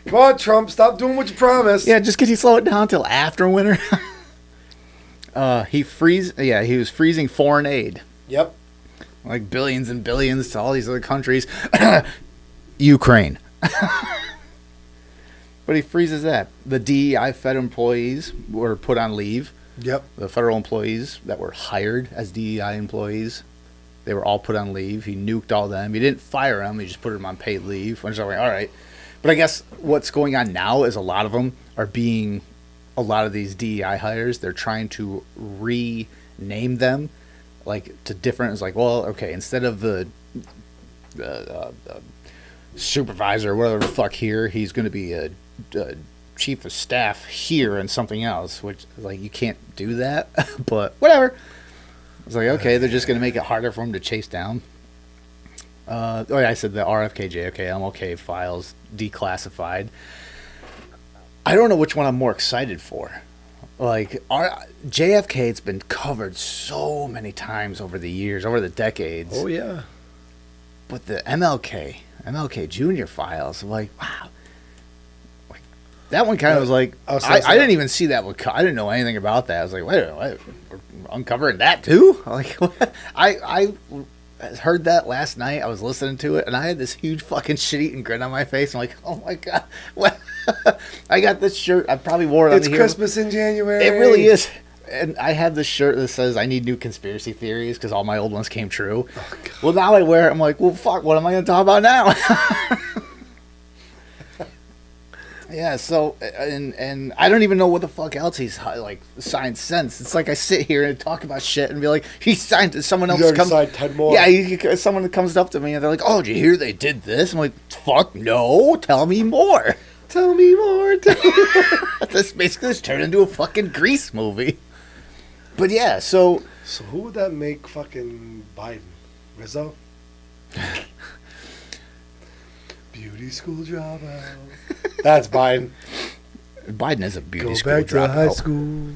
Come on, Trump, stop doing what you promised. Yeah, just could you slow it down until after winter? He was freezing foreign aid. Yep. Like billions and billions to all these other countries. Ukraine. But he freezes that. The DEI Fed employees were put on leave. Yep. The federal employees that were hired as DEI employees, they were all put on leave. He nuked all them. He didn't fire them. He just put them on paid leave. Which I'm like, all right. But I guess what's going on now is a lot of them are being, a lot of these DEI hires, they're trying to rename them like to different. It's like, well, okay, instead of the supervisor or whatever the fuck here, he's going to be a chief of staff here and something else, which like you can't do that. But whatever. It's like, okay, they're just going to make it harder for him to chase down. I said the RFK, JFK, MLK files declassified. I don't know which one I'm more excited for. Like, JFK, it's been covered so many times over the years, over the decades. Oh, yeah. But the MLK Jr. files, I'm like, wow. Like, that one kind of was like, I didn't even see that. I didn't know anything about that. I was like, wait, we're uncovering that too? Like, what? I heard that last night. I was listening to it, and I had this huge fucking shit-eating grin on my face. I'm like, oh my God. What? I got this shirt. I probably wore it on the here. It's Christmas in January. It really is. And I have this shirt that says I need new conspiracy theories because all my old ones came true. Oh, well, now I wear it. I'm like, well, fuck, what am I going to talk about now? Yeah, so, and I don't even know what the fuck else he's, like, signed since. It's like I sit here and talk about shit and be like, he signed, someone else comes... signed 10 more. Yeah, someone comes up to me and they're like, oh, did you hear they did this? I'm like, fuck, no, tell me more. Tell me more. This basically just turned into a fucking Grease movie. But yeah, so... So who would that make fucking Biden? Rizzo? Beauty school dropout. That's Biden. Biden is a beauty Go school back dropout. to high school.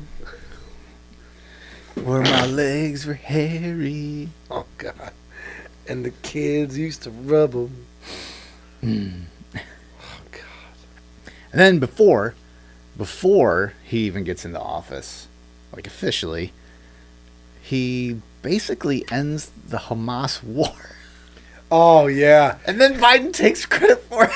Where my legs were hairy. Oh, God. And the kids used to rub them. Oh, God. And then before he even gets into office, like officially, he basically ends the Hamas war. Oh, yeah. And then Biden takes credit for it.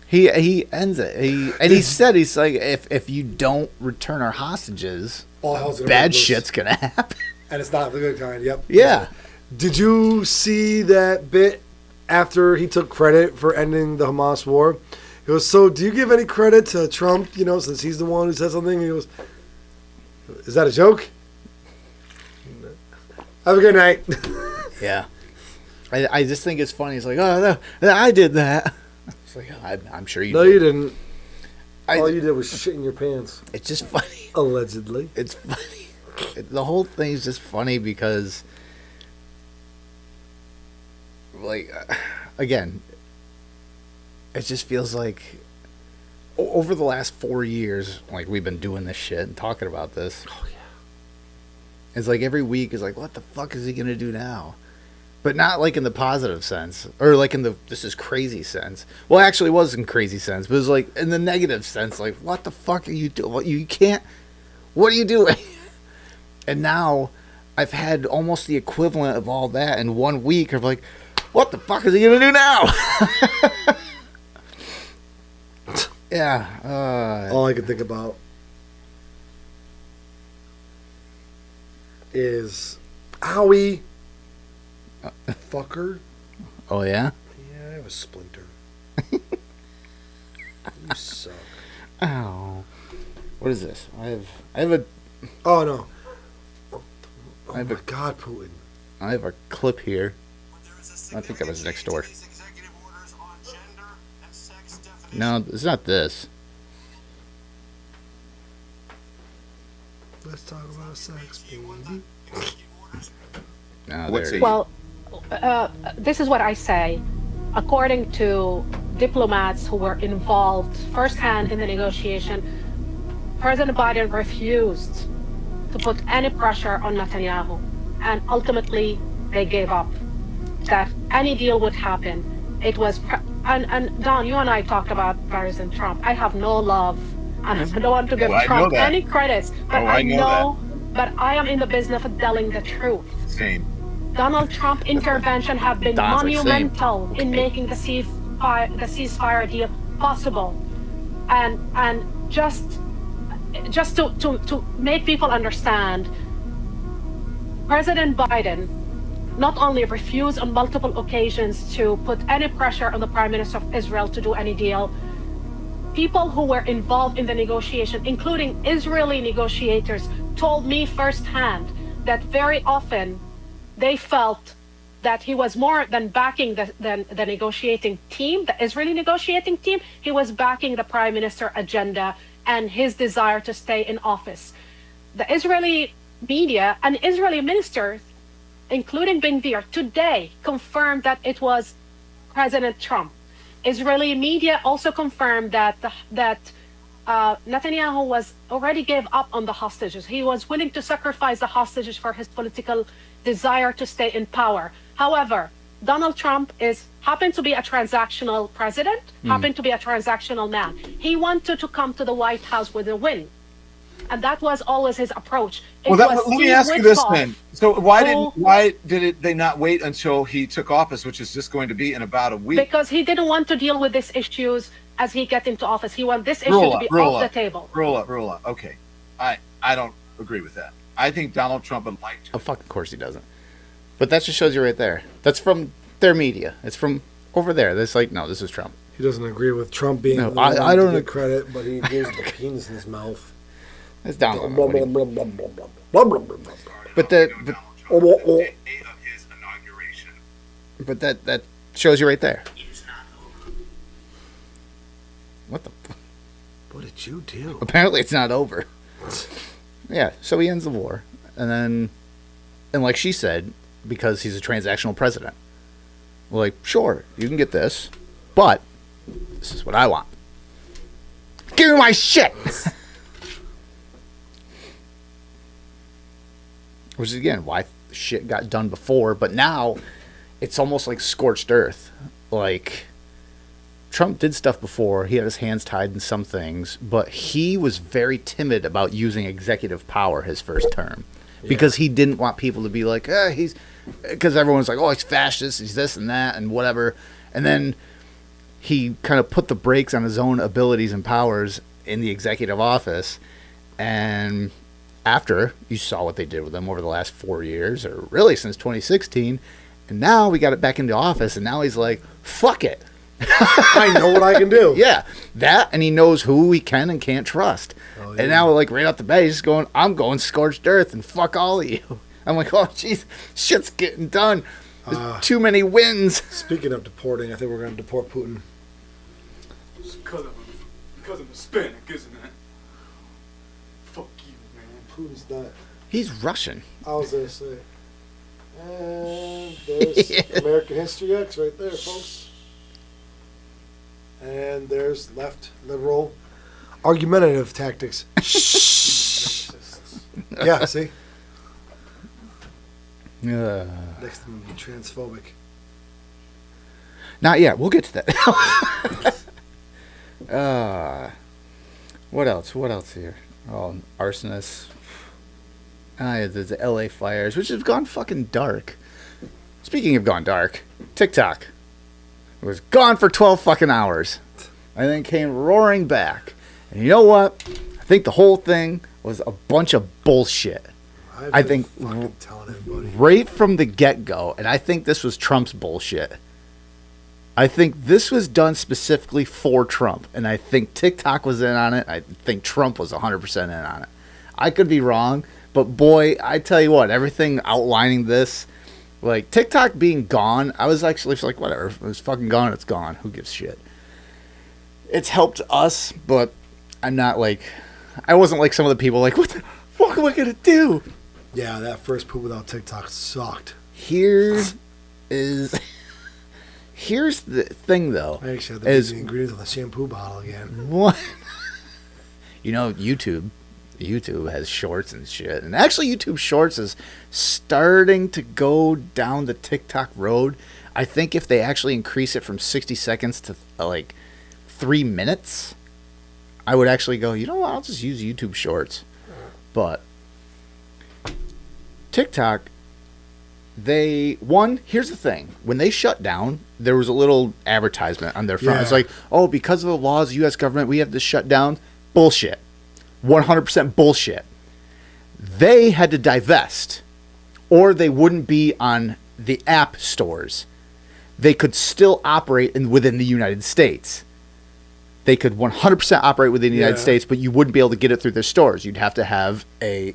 He ends it. He said, he's like, if you don't return our hostages, bad shit's going to happen. And it's not the good kind, yep. Yeah. Did you see that bit after he took credit for ending the Hamas war? He goes, so do you give any credit to Trump, since he's the one who said something? And he goes, is that a joke? Have a good night. Yeah. I just think it's funny. It's like, oh, no, I did that. It's like, I'm sure you did. No, you didn't. All you did was shit in your pants. It's just funny. Allegedly. It's funny. The whole thing is just funny because, like, again, it just feels like over the last 4 years, like, we've been doing this shit and talking about this. Oh, yeah. It's like every week is like, what the fuck is he going to do now? But not like in the positive sense, or like in the this is crazy sense. Well, actually, it was in crazy sense, but it was like in the negative sense, like, what the fuck are you doing? You can't. What are you doing? And now, I've had almost the equivalent of all that in 1 week of like, what the fuck is he gonna do now? Yeah. All I can think about is owie. Fucker. Oh yeah. Yeah, I have a splinter. You suck. Oh. What is this? I have a. Oh no. Oh I have my God, Putin. I have a clip here. I think that was next door. No, it's not this. Let's talk about sex, baby. No, What's there. it? Well, this is what I say. According to diplomats who were involved firsthand in the negotiation, President Biden refused to put any pressure on Netanyahu. And ultimately, they gave up that any deal would happen. It was, and Don, you and I talked about President Trump. I have no love, and I don't want to give Well, I know Trump that. any credits, but Oh, I know but I am in the business of telling the truth. Same. Donald Trump intervention have been Don's like, monumental same. in making the ceasefire deal possible, and just to make people understand, President Biden not only refused on multiple occasions to put any pressure on the Prime Minister of Israel to do any deal. People who were involved in the negotiation, including Israeli negotiators, told me firsthand that very often they felt that he was more than backing the negotiating team, the Israeli negotiating team. He was backing the Prime Minister agenda and his desire to stay in office. The Israeli media and Israeli ministers, including Ben-Gvir, today confirmed that it was President Trump. Israeli media also confirmed that Netanyahu was already gave up on the hostages. He was willing to sacrifice the hostages for his political desire to stay in power. However, Donald Trump happened to be a transactional president, happened to be a transactional man. He wanted to come to the White House with a win. And that was always his approach. Let me ask you this then. So why did they not wait until he took office, which is just going to be in about a week? Because he didn't want to deal with these issues as he get into office. He wanted this issue to be off the table. Roll up. Okay. I don't agree with that. I think Donald Trump would like to. Oh, fuck, of course he doesn't. But that just shows you right there. That's from their media. It's from over there. That's like, no, this is Trump. He doesn't agree with Trump being No, the one I don't to ag- get credit, but he gives the penis in his mouth. It's down. Blah, blah, blah, blah, blah, blah, blah, blah, blah, blah. But that shows you right there. What the? What did you do? Apparently, it's not over. Yeah. So he ends the war, and like she said, because he's a transactional president. We're like, sure, you can get this, but this is what I want. Give me my shit. Which is, again, why shit got done before, but now it's almost like scorched earth. Like, Trump did stuff before. He had his hands tied in some things, but he was very timid about using executive power his first term because he didn't want people to be like, because everyone's like, oh, he's fascist, he's this and that and whatever. And then he kind of put the brakes on his own abilities and powers in the executive office. And after you saw what they did with him over the last 4 years, or really since 2016, and now we got it back into office, and now he's like, fuck it. I know what I can do. Yeah, that, and he knows who he can and can't trust. Oh, yeah. And now, like, right off the bat, he's just going, I'm going scorched earth, and fuck all of you. I'm like, oh, jeez, shit's getting done. There's too many wins. Speaking of deporting, I think we're going to deport Putin. because I'm Hispanic, isn't it? Fuck you, man. Putin's not. He's Russian. I was going to say. And there's American History X right there, folks. And there's left liberal argumentative tactics. Yeah, see? Next time we'll be transphobic. Not yet. We'll get to that. What else? What else here? Oh, arsonists. There's the LA fires, which have gone fucking dark. Speaking of gone dark, TikTok. It was gone for 12 fucking hours. And then came roaring back. And you know what? I think the whole thing was a bunch of bullshit. I think fucking telling everybody. Right from the get-go, and I think this was Trump's bullshit. I think this was done specifically for Trump, and I think TikTok was in on it. I think Trump was 100% in on it. I could be wrong, but boy, I tell you what, everything outlining this, like TikTok being gone, I was actually like, whatever, if it was fucking gone, it's gone. Who gives a shit? It's helped us, but I'm not like, I wasn't like some of the people like, what the fuck am I going to do? Yeah, that first poop without TikTok sucked. Here's the thing, though. I actually had to put the ingredients on the shampoo bottle again. What? YouTube has shorts and shit. And actually, YouTube Shorts is starting to go down the TikTok road. I think if they actually increase it from 60 seconds to, 3 minutes, I would actually go, you know what, I'll just use YouTube Shorts. But TikTok, here's the thing. When they shut down, there was a little advertisement on their front. Yeah. It's like, oh, because of the laws, U.S. government, we have to shut down. Bullshit. 100% bullshit. They had to divest, or they wouldn't be on the app stores. They could still operate within the United States. They could 100% operate within the United States, but you wouldn't be able to get it through their stores. You'd have to have a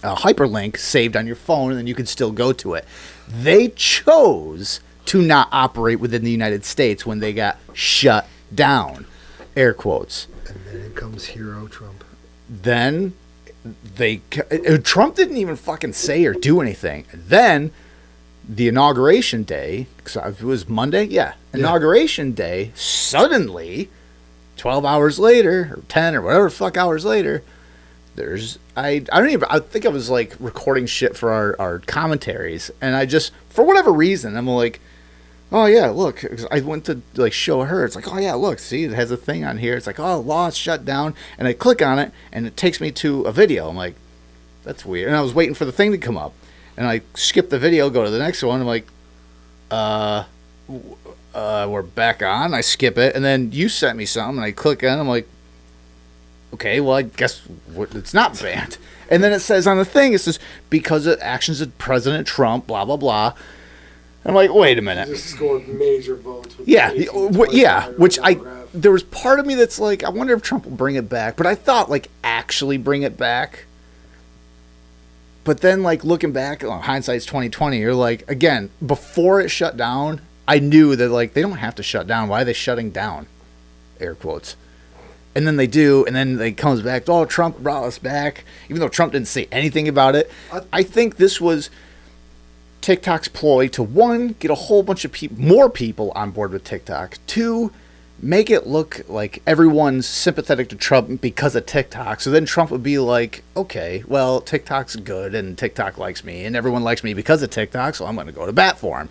hyperlink saved on your phone, and then you could still go to it. They chose to not operate within the United States when they got shut down. Air quotes. And then in comes hero Trump. Then Trump didn't even fucking say or do anything. Then the inauguration day, it was Monday, inauguration day, suddenly 12 hours later, or 10 or whatever fuck hours later, I think I was like recording shit for our commentaries, and I just, for whatever reason, I'm like, oh yeah, look, I went to like show her, it's like, oh yeah, look, see, it has a thing on here, it's like, oh, law is shut down, and I click on it, and it takes me to a video. I'm like, that's weird, and I was waiting for the thing to come up, and I skip the video, go to the next one, I'm like, we're back on, I skip it, and then you sent me something, and I click on it, I'm like, okay, well, I guess it's not banned. And then it says on the thing, it says, because of actions of President Trump, blah, blah, blah. I'm like, wait a minute. He just scored major votes. With Which there was part of me that's like, I wonder if Trump will bring it back. But I thought, like, actually bring it back. But then, like, looking back, hindsight's 2020, you're like, again, before it shut down, I knew that, like, they don't have to shut down. Why are they shutting down? Air quotes. And then they do, and then it comes back, oh, Trump brought us back, even though Trump didn't say anything about it. I think this was TikTok's ploy to, one, get a whole bunch of more people on board with TikTok, two, make it look like everyone's sympathetic to Trump because of TikTok. So then Trump would be like, okay, well, TikTok's good, and TikTok likes me, and everyone likes me because of TikTok, so I'm going to go to bat for him.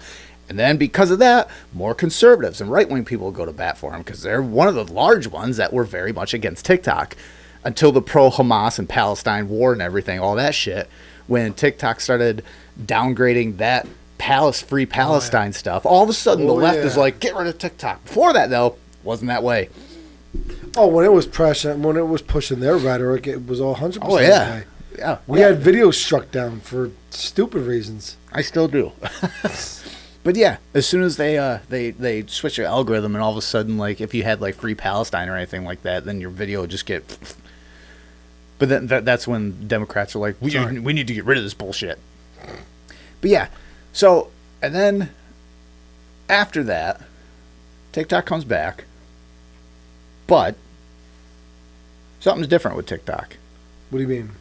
And then because of that, more conservatives and right-wing people go to bat for him because they're one of the large ones that were very much against TikTok until the pro-Hamas and Palestine war and everything, all that shit. When TikTok started downgrading that free Palestine stuff, all of a sudden the left is like, get rid of TikTok. Before that, though, wasn't that way. Oh, when it was pushing their rhetoric, it was all 100% Oh, yeah. that way. Yeah. We had videos struck down for stupid reasons. I still do. But yeah, as soon as they switch your algorithm, and all of a sudden, like, if you had like free Palestine or anything like that, then your video would just get. But then that's when Democrats are like, we need to get rid of this bullshit. But yeah, so, and then after that, TikTok comes back, But something's different with TikTok. What do you mean?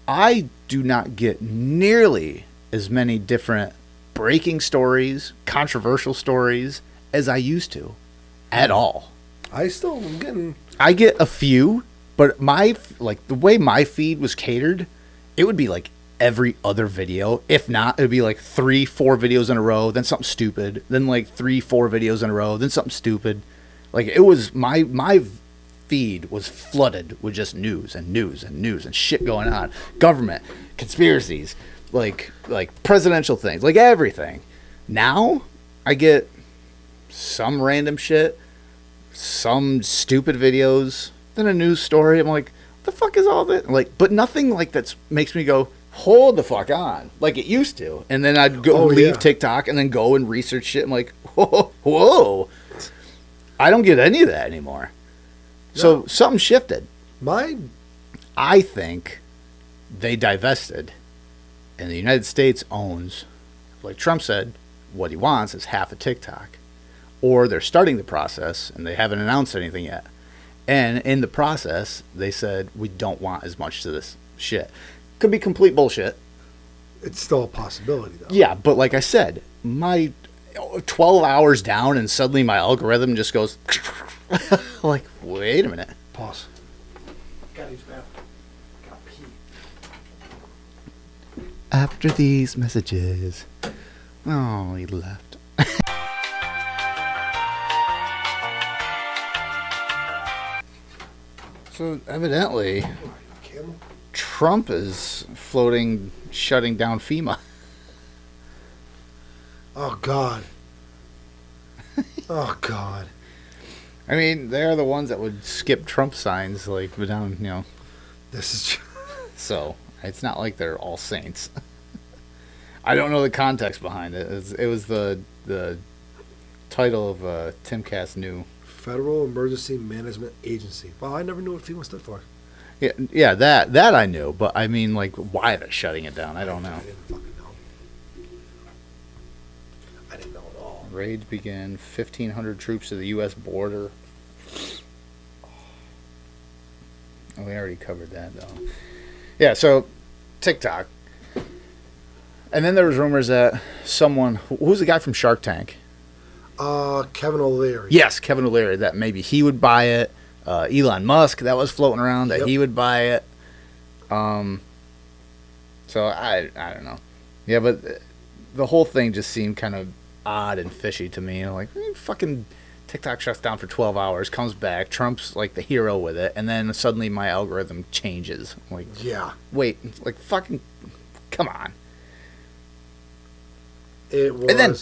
I do not get nearly as many different breaking stories, controversial stories as I used to at all. I still am getting. I get a few, but the way my feed was catered, it would be like every other video. If not, it would be like 3-4 videos in a row, then something stupid, then like 3-4 videos in a row, then something stupid. Like it was my feed was flooded with just news and news and news and shit going on, government, conspiracies, like presidential things, like everything. Now I get some random shit, some stupid videos, then a news story. I'm like, what the fuck is all this? Like, but nothing like that makes me go, hold the fuck on, like it used to. And then I'd go leave TikTok and then go and research shit. I'm like, whoa. I don't get any of that anymore. No. So something shifted. I think they divested, and the United States owns, like Trump said, what he wants is half of TikTok. Or they're starting the process, and they haven't announced anything yet. And in the process, they said, we don't want as much to this shit. Could be complete bullshit. It's still a possibility, though. Yeah, but like I said, my 12 hours down, and suddenly my algorithm just goes, like, wait a minute. Pause. After these messages. Oh, he left. So evidently, Trump is shutting down FEMA. Oh, God. Oh, God. I mean, they're the ones that would skip Trump signs, like, down, you know. This is... So, it's not like they're all saints. I don't know the context behind it. It was the title of Timcast New. Federal Emergency Management Agency. Wow, I never knew what FEMA stood for. Yeah, that I knew, but I mean, like, why they're shutting it down, I don't know. I didn't fucking know. I didn't know at all. Raids begin. 1,500 troops to the U.S. border. Oh, we already covered that, though. Yeah, so TikTok. And then there was rumors that who's the guy from Shark Tank? Kevin O'Leary. Yes, Kevin O'Leary, that maybe he would buy it. Elon Musk, that was floating around, that he would buy it. So I don't know. Yeah, but the whole thing just seemed kind of odd and fishy to me. Like, fucking TikTok shuts down for 12 hours, comes back, Trump's like the hero with it, and then suddenly my algorithm changes. I'm like, yeah. Wait, like, fucking, come on. It was, and then,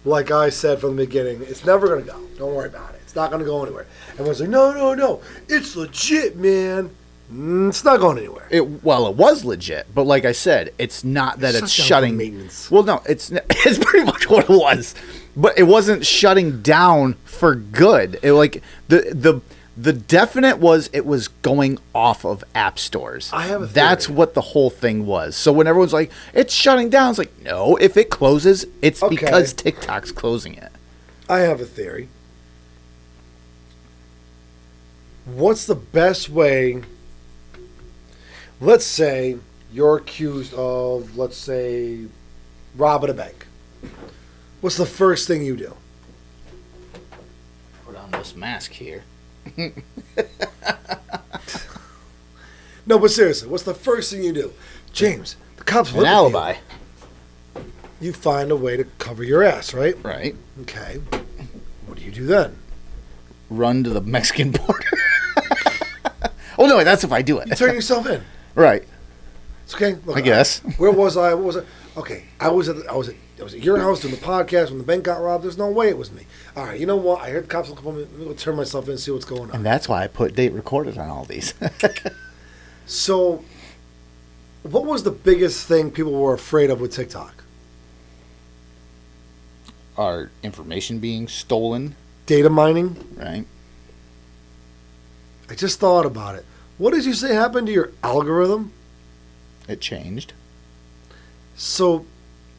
like I said from the beginning, it's never going to go. Don't worry about it. It's not going to go anywhere. Everyone's like, no. It's legit, man. It's not going anywhere. It was legit, but like I said, it's not that it's shutting. Maintenance. Well, no, it's pretty much what it was, but it wasn't shutting down for good. It like the definite was it was going off of app stores. I have a theory. That's what the whole thing was. So when everyone's like, it's shutting down, it's like, no, if it closes, it's because TikTok's closing it. I have a theory. What's the best way? Let's say you're accused of, let's say, robbing a bank. What's the first thing you do? Put on this mask here. No, but seriously, what's the first thing you do? James, the cops look an alibi. You find a way to cover your ass, right? Right. Okay. What do you do then? Run to the Mexican border. Oh no, that's if I do it. You turn yourself in. Right. It's okay. Look, I guess. Where was I? What was I? Okay, I was at your house doing the podcast when the bank got robbed. There's no way it was me. All right, you know what? I heard the cops looking for me. Let me go turn myself in and see what's going on. And that's why I put date recorded on all these. So, what was the biggest thing people were afraid of with TikTok? Our information being stolen. Data mining. Right. I just thought about it. What did you say happened to your algorithm? It changed. So,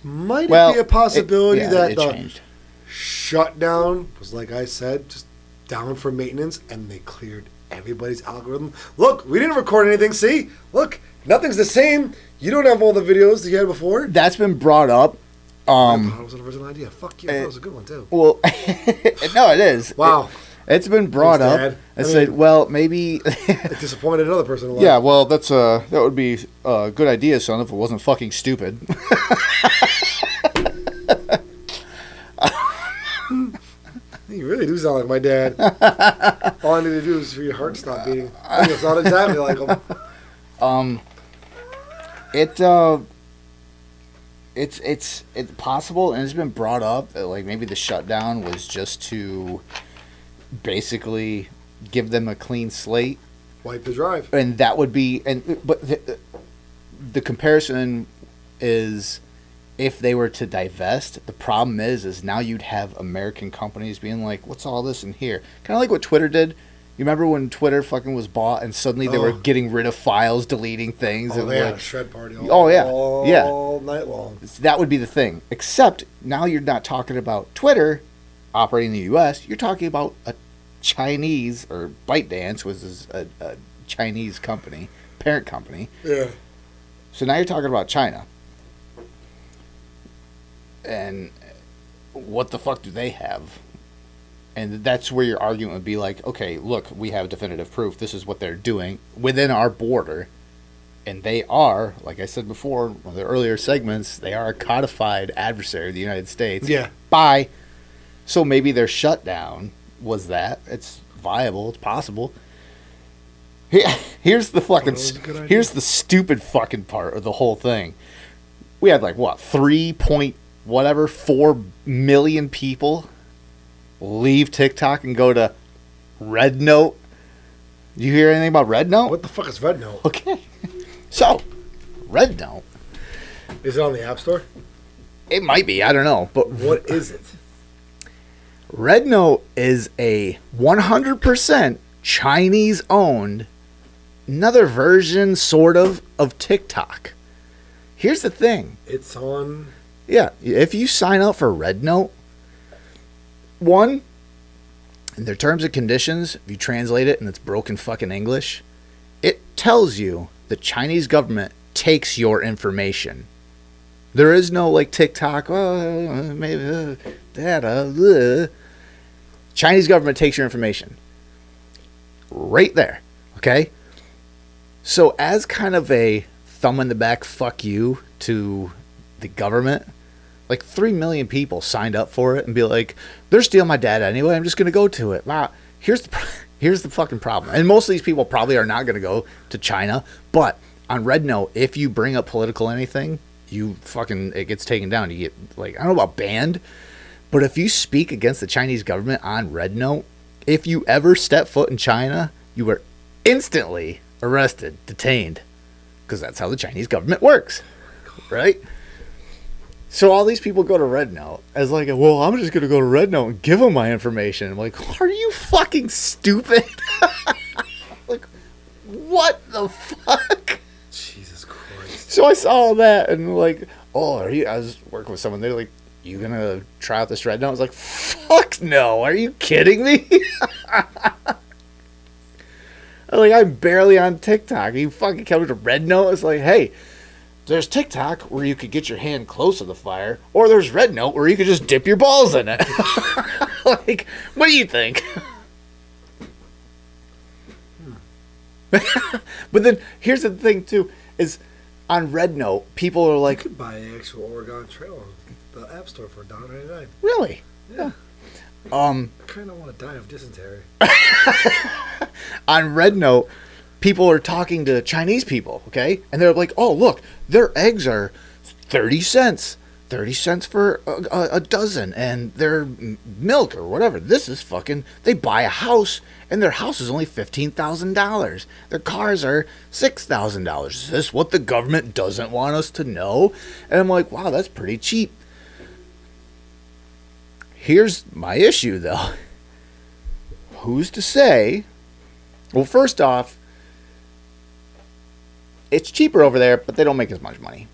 might it be a possibility that it the changed. shutdown was, like I said, just down for maintenance, and they cleared everybody's algorithm. Look, we didn't record anything. See? Look, nothing's the same. You don't have all the videos that you had before. That's been brought up. I thought it was an original idea. Fuck you. That was a good one, too. Well, no, it is. Wow. It's been brought Thanks, up. Dad. I said, well, maybe. It disappointed another person a lot. Yeah, well, that would be a good idea, son, if it wasn't fucking stupid. You really do sound like my dad. All I need to do is for your heart to stop beating. I think it's not exactly like him. It's possible, and it's been brought up that like maybe the shutdown was just to basically give them a clean slate, Wipe the drive. and that would be but the comparison is if they were to divest. The problem is now you'd have American companies being like, what's all this in here? Kind of like what Twitter did. You remember when Twitter fucking was bought and suddenly they were getting rid of files, deleting things? Oh, and they had like, a shred party all night long. that would be the thing. Except now you're not talking about Twitter operating in the U.S. You're talking about a Chinese, or ByteDance was a Chinese company, parent company. Yeah. So now you're talking about China. And what the fuck do they have? And that's where your argument would be like, okay, look, we have definitive proof. This is what they're doing within our border. And they are, like I said before, one of the earlier segments, they are a codified adversary of the United States. Yeah. Bye. So maybe their shutdown was that. It's viable. It's possible. Here's the fucking, here's the stupid fucking part of the whole thing. We had like, what, 4 million people leave TikTok and go to Red Note. You hear anything about Red Note? What the fuck is Red Note? Okay. So, Red Note. Is it on the App Store? It might be. I don't know. But What is it? Red Note is a 100% Chinese-owned, another version, sort of TikTok. Here's the thing. It's on... Yeah, if you sign up for Red Note, one, in their terms and conditions, if you translate it and it's broken fucking English, it tells you the Chinese government takes your information. There is no like TikTok, maybe data. Chinese government takes your information. Right there, okay? So as kind of a thumb in the back fuck you to the government, like 3 million people signed up for it and be like, they're stealing my data anyway, I'm just going to go to it. Wow. Here's the fucking problem. And most of these people probably are not going to go to China, but on Red Note, if you bring up political anything, it gets taken down. You get, like, I don't know about banned, but if you speak against the Chinese government on Red Note, if you ever step foot in China, you are instantly arrested, detained, because that's how the Chinese government works, right? So all these people go to Red Note as like, well, I'm just going to go to Red Note and give them my information. I'm like, are you fucking stupid? Like, what the fuck? Jesus Christ. So I saw all that and like, I was working with someone. They're like, you going to try out this Red Note? I was like, fuck no. Are you kidding me? I'm barely on TikTok. You fucking come to Red Note? It's like, hey, there's TikTok where you could get your hand close to the fire, or there's Red Note where you could just dip your balls in it. Like, what do you think? But then here's the thing too: is on Red Note, people are like, You could buy an actual Oregon Trail on the App Store for $1.99. really? Yeah. I kind of want to die of dysentery. On Red Note, people are talking to Chinese people, okay? And they're like, oh, look, their eggs are 30 cents. 30 cents for a dozen. And their milk or whatever. This is fucking... They buy a house, and their house is only $15,000. Their cars are $6,000. Is this what the government doesn't want us to know? And I'm like, wow, that's pretty cheap. Here's my issue, though. Who's to say... Well, first off, it's cheaper over there, but they don't make as much money.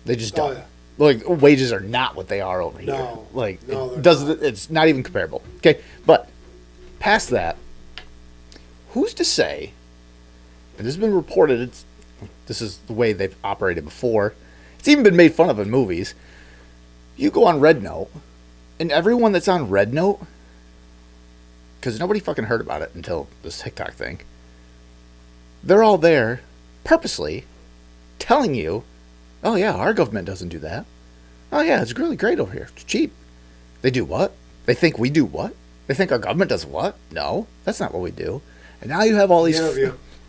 They just don't. yeah. Like, wages are not what they are over here. No. Like, No, it they're doesn't. It's not even comparable. Okay, but past that, who's to say, and this has been reported, this is the way they've operated before, it's even been made fun of in movies, you go on Red Note, and everyone that's on Red Note, because nobody fucking heard about it until this TikTok thing, they're all there purposely telling you, oh yeah, our government doesn't do that. Oh yeah, it's really great over here. It's cheap. They do what? They think we do what? They think our government does what? No, that's not what we do. And now you have all these...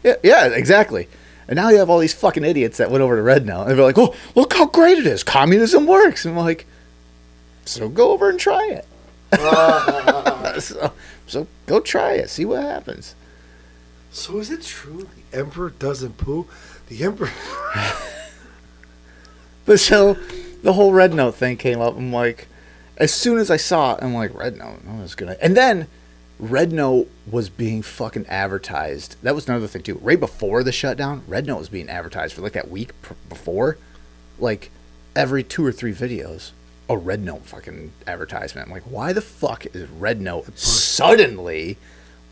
Yeah, exactly. And now you have all these fucking idiots that went over to Red Note, and they're like, oh, look how great it is. Communism works. And I'm like, so go over and try it. So go try it. See what happens. So is it true the emperor doesn't poo? The emperor... But so the whole Red Note thing came up. I'm like, as soon as I saw it, I'm like, Red Note, oh, that's good. And then Red Note was being fucking advertised. That was another thing too. Right before the shutdown, Red Note was being advertised for like that week before. Like every 2 or 3 videos, a Red Note fucking advertisement. I'm like, why the fuck is Red Note suddenly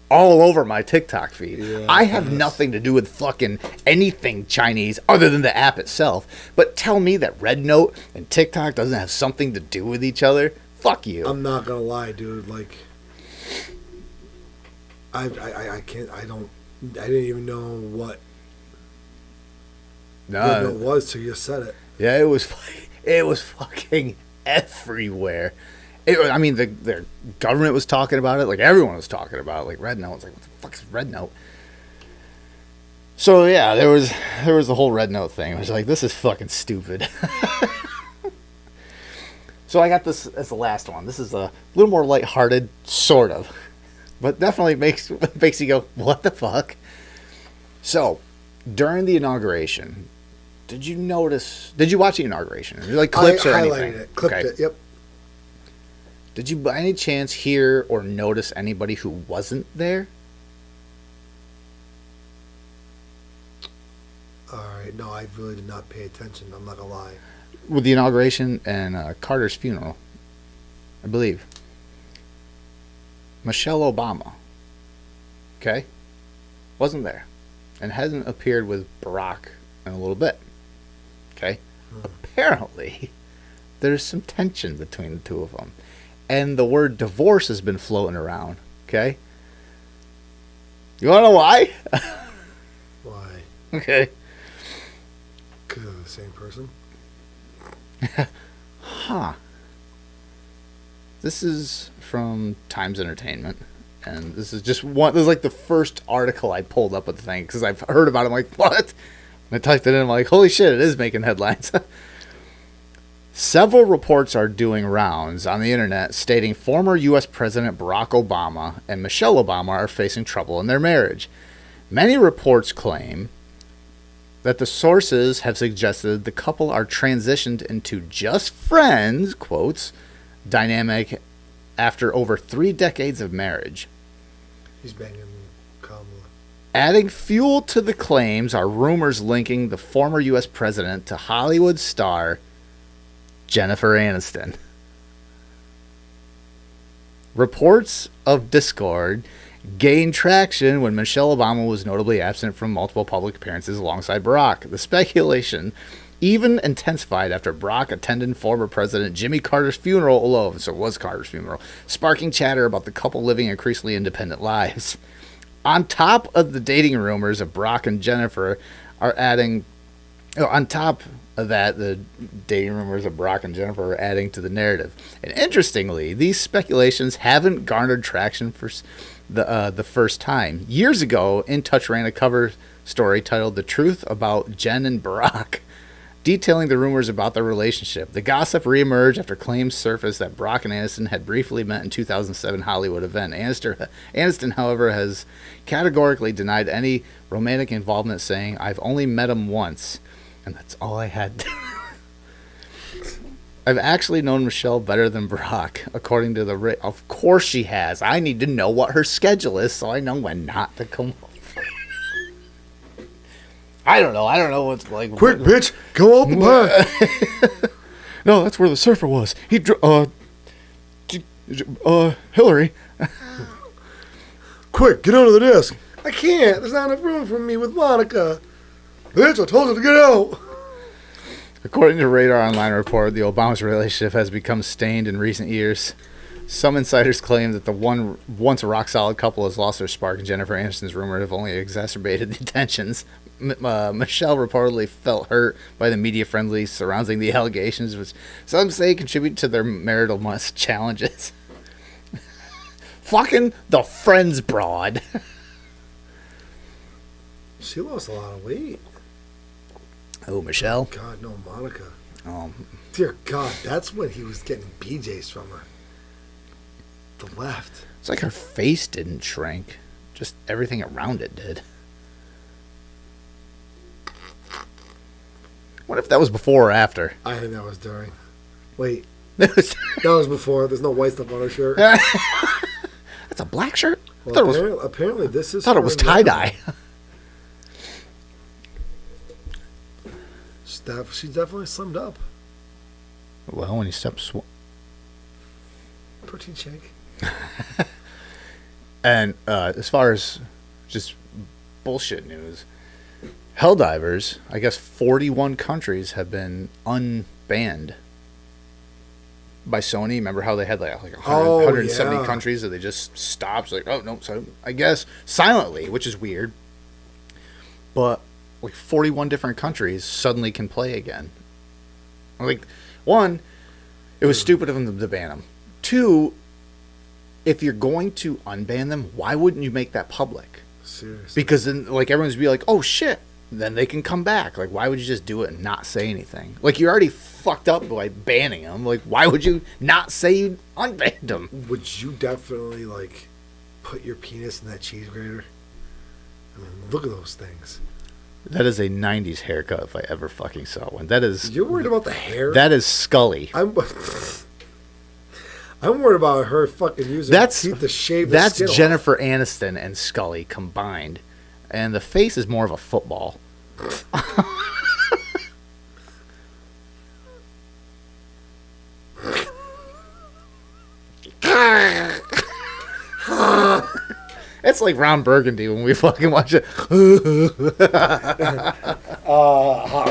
all over my TikTok feed? Yeah, I have nothing to do with fucking anything Chinese other than the app itself. But tell me that Red Note and TikTok doesn't have something to do with each other? Fuck you. I'm not gonna lie, dude. Like, I can't. I didn't even know what Red Note was till you said it. Yeah, it was fucking everywhere. I mean, the government was talking about it. Like, everyone was talking about it. Like, Red Note. It's like, what the fuck is Red Note? So, yeah, there was the whole Red Note thing. I was like, this is fucking stupid. So I got this as the last one. This is a little more lighthearted, sort of. But definitely makes you go, what the fuck? So, during the inauguration, did you watch the inauguration? Like, clips or anything? I highlighted it. Clipped it, yep. Did you by any chance hear or notice anybody who wasn't there? All right. No, I really did not pay attention. I'm not going to lie. With the inauguration and Carter's funeral, I believe. Michelle Obama, okay, wasn't there. And hasn't appeared with Barack in a little bit. Okay? Apparently, there's some tension between the two of them. And the word divorce has been floating around. Okay? You want to know why? Why? Okay. Because they're the same person? Huh. This is from Times Entertainment. And this is just one. This is like the first article I pulled up with the thing. Because I've heard about it. I'm like, what? And I typed it in. I'm like, holy shit, it is making headlines. Several reports are doing rounds on the internet stating former U.S. President Barack Obama and Michelle Obama are facing trouble in their marriage. Many reports claim that the sources have suggested the couple are transitioned into just friends, quotes, dynamic after over 3 decades of marriage. He's banging Kamala. Adding fuel to the claims are rumors linking the former U.S. president to Hollywood star Jennifer Aniston. Reports of discord gained traction when Michelle Obama was notably absent from multiple public appearances alongside Barack. The speculation even intensified after Barack attended former President Jimmy Carter's funeral alone, so it was Carter's funeral, sparking chatter about the couple living increasingly independent lives. On top of the dating rumors of Barack and Jennifer are adding... on top of that, the dating rumors of Barack and Jennifer are adding to the narrative. And interestingly, these speculations haven't garnered traction for the first time. Years ago, In Touch ran a cover story titled The Truth About Jen and Barack, detailing the rumors about their relationship. The gossip reemerged after claims surfaced that Barack and Aniston had briefly met in 2007 Hollywood event. Aniston, however, has categorically denied any romantic involvement, saying, "I've only met him once, and that's all I had." I've actually known Michelle better than Barack, according to the... Of course she has. I need to know what her schedule is so I know when not to come over. I don't know. I don't know what's like... Quick, bitch! Go out the back! No, that's where the surfer was. Hillary. Quick, get under the desk. I can't. There's not enough room for me with Monica. Bitch, I told you to get out. According to Radar Online report, the Obama's relationship has become stained in recent years. Some insiders claim that the once rock-solid couple has lost their spark, and Jennifer Aniston's rumor have only exacerbated the tensions. Michelle reportedly felt hurt by the media frenzy surrounding the allegations, which some say contribute to their marital challenges. Fucking the Friends broad. She lost a lot of weight. Oh, Michelle? God, no, Monica. Oh, Dear God, that's when he was getting BJs from her. The left. it's like her face didn't shrink. Just everything around it did. What if that was before or after? I think that was during. Wait, That was- that was before. There's no white stuff on her shirt. That's a black shirt? I thought Well, apparently this is. it her was now. tie-dye. She definitely slimmed up. Well, when you step... Protein shake. And as far as just bullshit news, Helldivers, I guess 41 countries have been unbanned by Sony. Remember how they had like 100, Oh, 170 yeah. countries that they just stopped? Like, oh, no, so I guess silently, which is weird. But like 41 different countries suddenly can play again. Like, one, it was stupid of them to ban them. Two, if you're going to unban them, why wouldn't you make that public? Seriously. Because then, like, everyone's be like, oh shit, then they can come back. Like, why would you just do it and not say anything? Like, you're already fucked up by banning them. Like, why would you not say you unbanned them? Would you definitely, like, put your penis in that cheese grater? I mean, look at those things. That is a 90s haircut if I ever fucking saw one. That is... You're worried about the hair? That is Scully. I'm worried about her fucking using teeth to shave the That's skin off. Jennifer Aniston and Scully combined. And the face is more of a football. It's like Ron Burgundy when we fucking watch it. Hot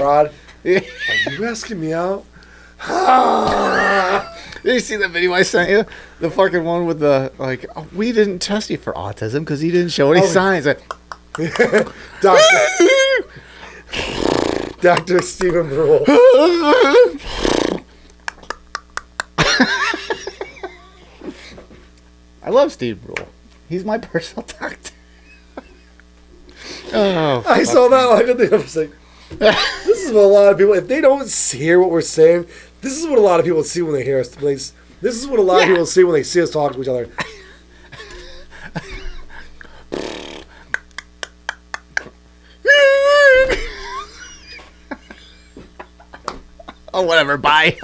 Rod. Are you asking me out? Did you see the video I sent you? The fucking one with the, like, oh, we didn't test you for autism because he didn't show any signs. Like, Dr. Stephen Brule. I love Steve Brule. He's my personal doctor. Oh, I saw that like at the I was like, this is what a lot of people, if they don't hear what we're saying, this is what a lot of people see when they hear us. This is what a lot of people see when they see us talk to each other. oh, whatever. Bye.